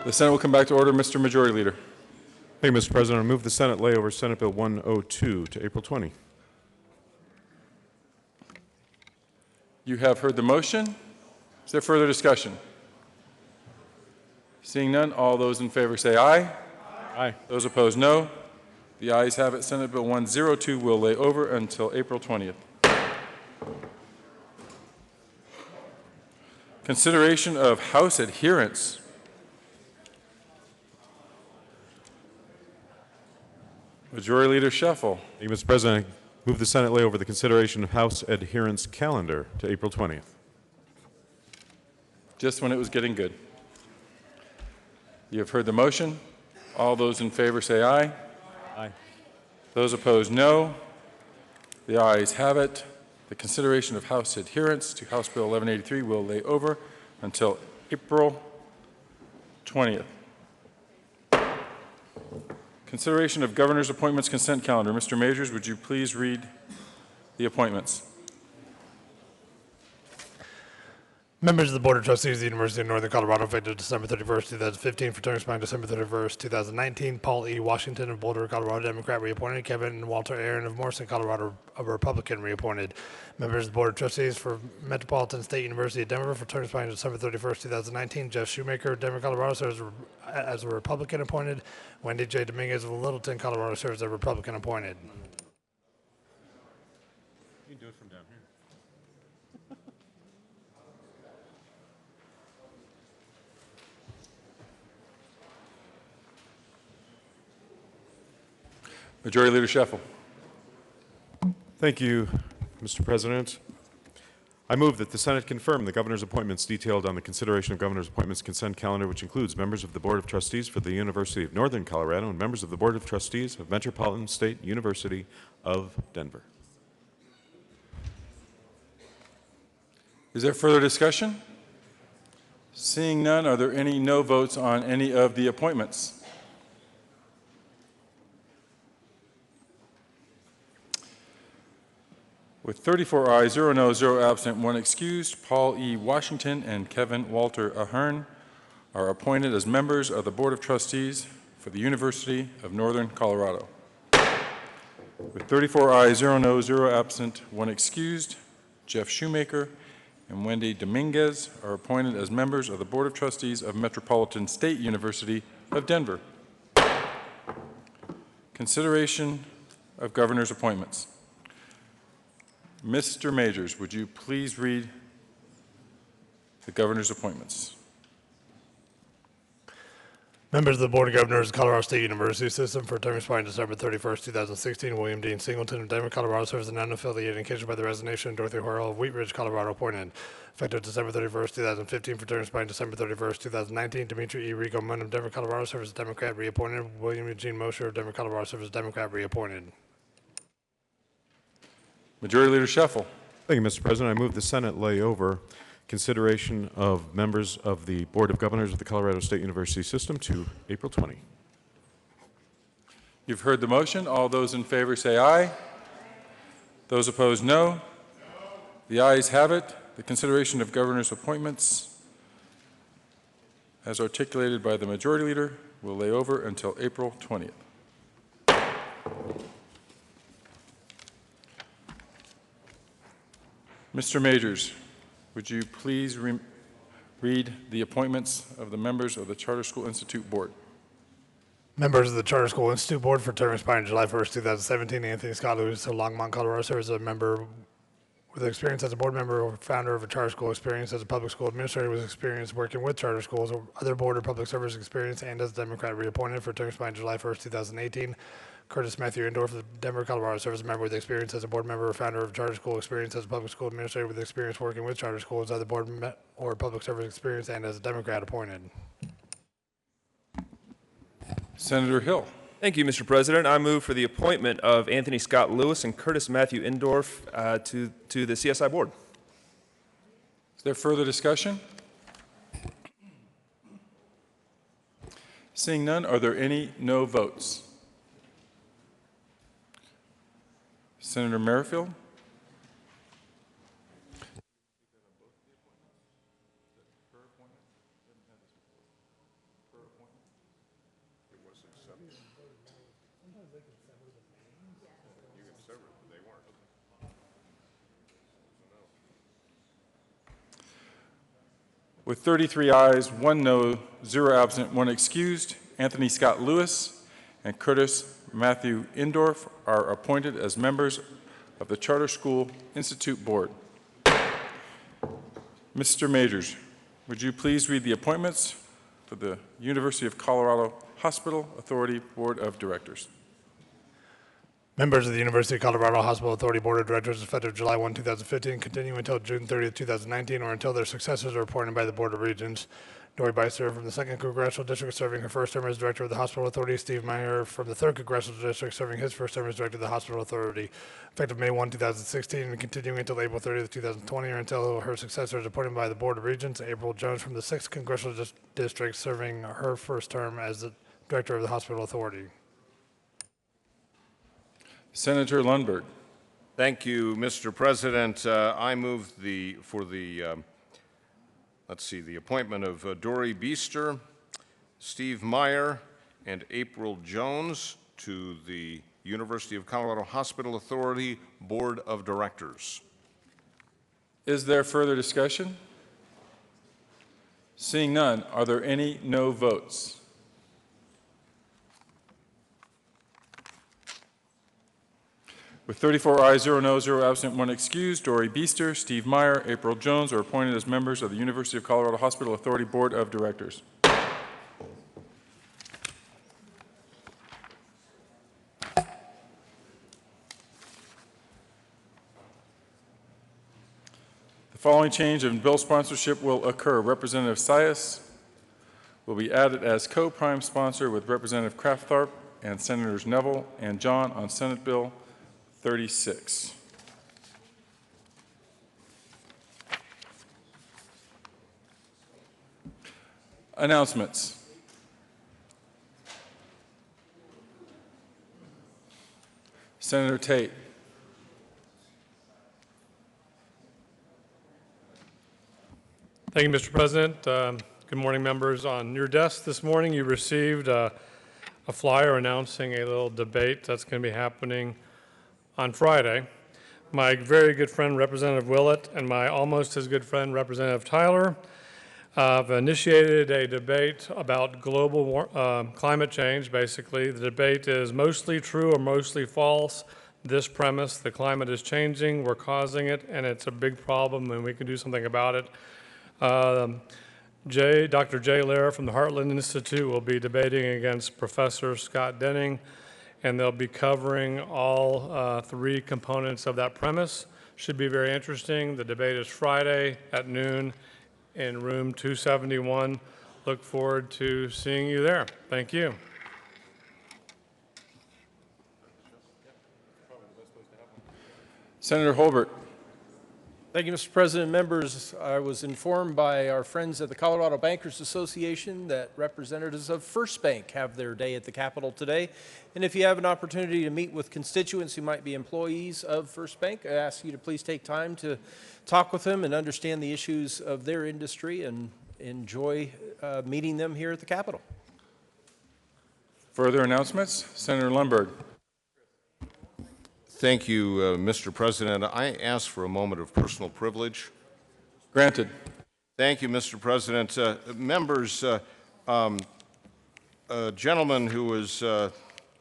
The Senate will come back to order. Mr. Majority Leader. Thank you, Mr. President. I move the Senate lay over Senate Bill 102 to April 20. You have heard the motion. Is there further discussion? Seeing none, all those in favor say aye. Aye. Those opposed, no. The ayes have it. Senate Bill 102 will lay over until April 20th. Consideration of House adherence. Majority Leader Shuffle. Thank you, Mr. President. I move the Senate lay over the consideration of House adherence calendar to April 20th. Just when it was getting good. You have heard the motion. All those in favor say aye. Aye. Those opposed, no. The ayes have it. The consideration of House adherence to House Bill 1183 will lay over until April 20th. Consideration of Governor's Appointments Consent Calendar. Mr. Majors, would you please read the appointments? Members of the Board of Trustees of the University of Northern Colorado, effective December 31st, 2015, for term expiring December 31st, 2019. Paul E. Washington of Boulder, Colorado, Democrat, reappointed. Kevin Walter Aaron of Morrison, Colorado, a Republican, reappointed. Members of the Board of Trustees for Metropolitan State University of Denver, for term expiring December 31st, 2019. Jeff Shoemaker, Denver, Colorado, serves as a Republican, appointed. Wendy J. Dominguez of Littleton, Colorado, serves as a Republican, appointed. You can do it from down here. Majority Leader Shuffle. Thank you, Mr. President. I move that the Senate confirm the governor's appointments detailed on the consideration of governor's appointments consent calendar, which includes members of the Board of Trustees for the University of Northern Colorado and members of the Board of Trustees of Metropolitan State University of Denver. Is there further discussion? Seeing none, are there any no votes on any of the appointments? With 34 ayes, 0 no, 0 absent, 1 excused, Paul E. Washington and Kevin Walter Ahern are appointed as members of the Board of Trustees for the University of Northern Colorado. With 34 ayes, 0 no, 0 absent, 1 excused, Jeff Shoemaker and Wendy Dominguez are appointed as members of the Board of Trustees of Metropolitan State University of Denver. Consideration of governor's appointments. Mr. Majors, would you please read the governor's appointments? Members of the Board of Governors of Colorado State University System for a term expiring December 31st, 2016. William Dean Singleton of Denver, Colorado, serves as an unaffiliated in case by the resignation. Dorothy Horrell of Wheat Ridge, Colorado, appointed. Effective December 31st, 2015, for term expiring December 31st, 2019. Dimitri E. Rico Munn of Denver, Colorado, serves as Democrat, reappointed. William Eugene Mosher of Denver, Colorado, serves as Democrat, reappointed. Majority Leader Shuffle. Thank you, Mr. President. I move the Senate lay over consideration of members of the Board of Governors of the Colorado State University System to April 20. You've heard the motion. All those in favor say aye. Those opposed, no. The ayes have it. The consideration of governor's appointments, as articulated by the Majority Leader, will lay over until April 20th. Mr. Majors, would you please read the appointments of the members of the Charter School Institute Board? Members of the Charter School Institute Board for term expiring July 1st, 2017. Anthony Scott, who is of Longmont, Colorado, serves as a member with experience as a board member or founder of a charter school, experience as a public school administrator with experience working with charter schools or other board or public service experience, and as Democrat, reappointed for term expiring July 1st, 2018. Curtis Matthew Indorf of Denver, Colorado, serves as a member with experience as a board member or founder of charter school, experience as a public school administrator with experience working with charter schools, other board or public service experience, and as a Democrat, appointed. Senator Hill. Thank you, Mr. President. I move for the appointment of Anthony Scott Lewis and Curtis Matthew Indorf to the CSI Board. Is there further discussion? Seeing none, are there any no votes? Senator Merrifield. With 33 ayes, 1 no, 0 absent, 1 excused, Anthony Scott Lewis and Curtis Matthew Indorf are appointed as members of the Charter School Institute Board. Mr. Majors, would you please read the appointments for the University of Colorado Hospital Authority Board of Directors? Members of the University of Colorado Hospital Authority Board of Directors effective July 1, 2015, continuing until June 30, 2019, or until their successors are appointed by the Board of Regents. Dory Beister from the 2nd Congressional District, serving her first term as Director of the Hospital Authority. Steve Meyer from the 3rd Congressional District, serving his first term as Director of the Hospital Authority, effective May 1, 2016, and continuing until April 30, 2020, or until her successor is appointed by the Board of Regents. April Jones from the 6th Congressional District, serving her first term as the Director of the Hospital Authority. Senator Lundberg. Thank you, Mr. President. I move the appointment of Dory Beister, Steve Meyer, and April Jones to the University of Colorado Hospital Authority Board of Directors. Is there further discussion? Seeing none, are there any no votes? With 34 ayes, 0 no, 0 absent, 1 excused, Dory Beister, Steve Meyer, April Jones are appointed as members of the University of Colorado Hospital Authority Board of Directors. The following change in bill sponsorship will occur. Representative Sias will be added as co-prime sponsor with Representative Kraftharp and Senators Neville and John on Senate Bill 36. Announcements. Senator Tate. Thank you, Mr. President. Good morning, members. On your desk this morning, you received a flyer announcing a little debate that's going to be happening on Friday. My very good friend, Representative Willett, and my almost as good friend, Representative Tyler, have initiated a debate about global climate change, basically. The debate is mostly true or mostly false. This premise, the climate is changing, we're causing it, and it's a big problem, and we can do something about it. Dr. Jay Lehrer from the Heartland Institute will be debating against Professor Scott Denning, and they'll be covering all 3 components of that premise. Should be very interesting. The debate is Friday at noon in room 271. Look forward to seeing you there. Thank you. Senator Holbert. Thank you, Mr. President. Members, I was informed by our friends at the Colorado Bankers Association that representatives of First Bank have their day at the Capitol today. And if you have an opportunity to meet with constituents who might be employees of First Bank, I ask you to please take time to talk with them and understand the issues of their industry and enjoy meeting them here at the Capitol. Further announcements? Senator Lundberg. Thank you, Mr. President. I ask for a moment of personal privilege. Granted. Thank you, Mr. President. Members, a gentleman who was a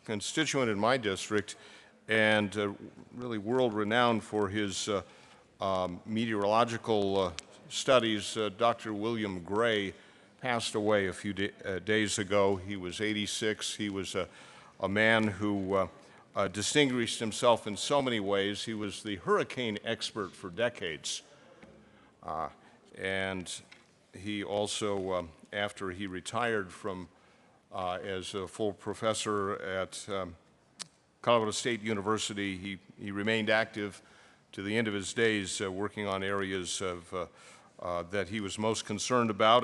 constituent in my district and really world-renowned for his meteorological studies, Dr. William Gray, passed away a few days ago. He was 86. He was a man who distinguished himself in so many ways. He was the hurricane expert for decades. And he also, after he retired from as a full professor at Colorado State University, he remained active to the end of his days, working on areas of, that he was most concerned about.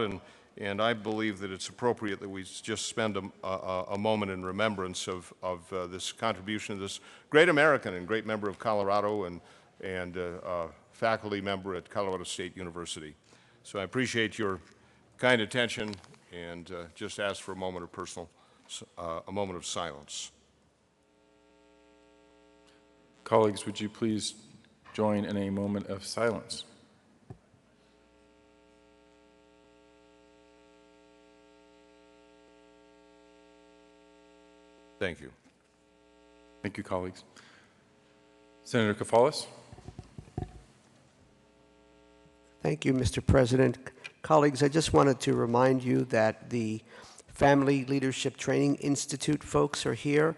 And I believe that it's appropriate that we just spend a moment in remembrance of this contribution of this great American and great member of Colorado and faculty member at Colorado State University. So I appreciate your kind attention and just ask for a moment of personal a moment of silence. Colleagues, would you please join in a moment of silence? Thank you. Thank you, colleagues. Senator Kafalis. Thank you, Mr. President. Colleagues, I just wanted to remind you that the Family Leadership Training Institute folks are here.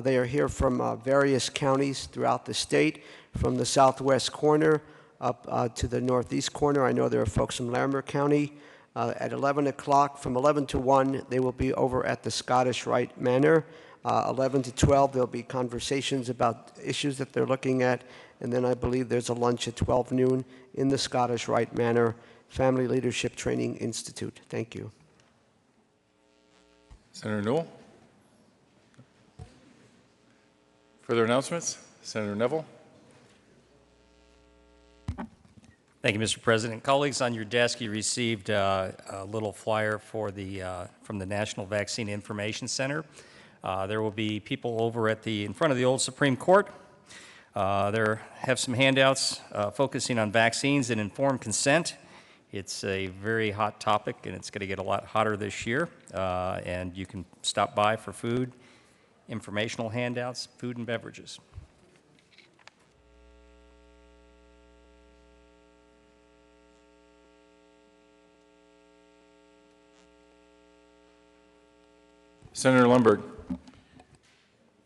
They are here from various counties throughout the state, from the southwest corner up to the northeast corner. I know there are folks from Larimer County. At 11 o'clock, from 11 to 1, they will be over at the Scottish Rite Manor. 11 to 12, there'll be conversations about issues that they're looking at. And then I believe there's a lunch at 12 noon in the Scottish Rite Manor Family Leadership Training Institute. Thank you. Senator Newell. Further announcements? Senator Neville. Thank you, Mr. President. Colleagues, on your desk you received a little flyer for from the National Vaccine Information Center. There will be people over in front of the old Supreme Court. There have some handouts focusing on vaccines and informed consent. It's a very hot topic, and it's going to get a lot hotter this year. And you can stop by for food, informational handouts, food and beverages. Senator Lundberg.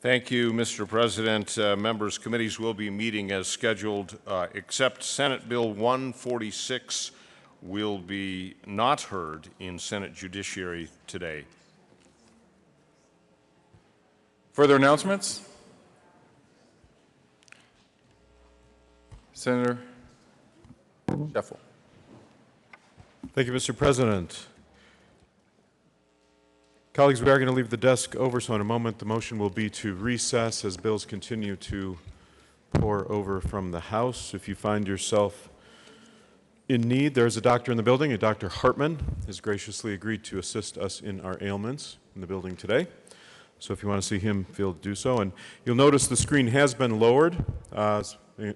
Thank you, Mr. President. Members, committees will be meeting as scheduled, except Senate Bill 146 will be not heard in Senate Judiciary today. Further announcements? Senator Scheffel. Thank you, Mr. President. Colleagues, we are going to leave the desk over, so in a moment the motion will be to recess as bills continue to pour over from the House. If you find yourself in need, there's a doctor in the building. Dr. Hartman has graciously agreed to assist us in our ailments in the building today. So if you want to see him, feel to do so. And you'll notice the screen has been lowered.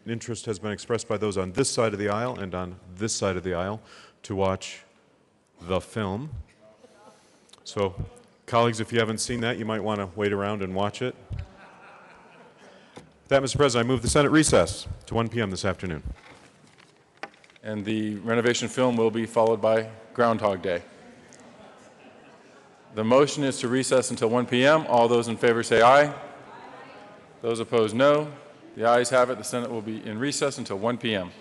Interest has been expressed by those on this side of the aisle and on this side of the aisle to watch the film. So, colleagues, if you haven't seen that, you might want to wait around and watch it. With that, Mr. President, I move the Senate recess to 1 p.m. this afternoon. And the renovation film will be followed by Groundhog Day. The motion is to recess until 1 p.m. All those in favor say aye. Those opposed, no. The ayes have it. The Senate will be in recess until 1 p.m.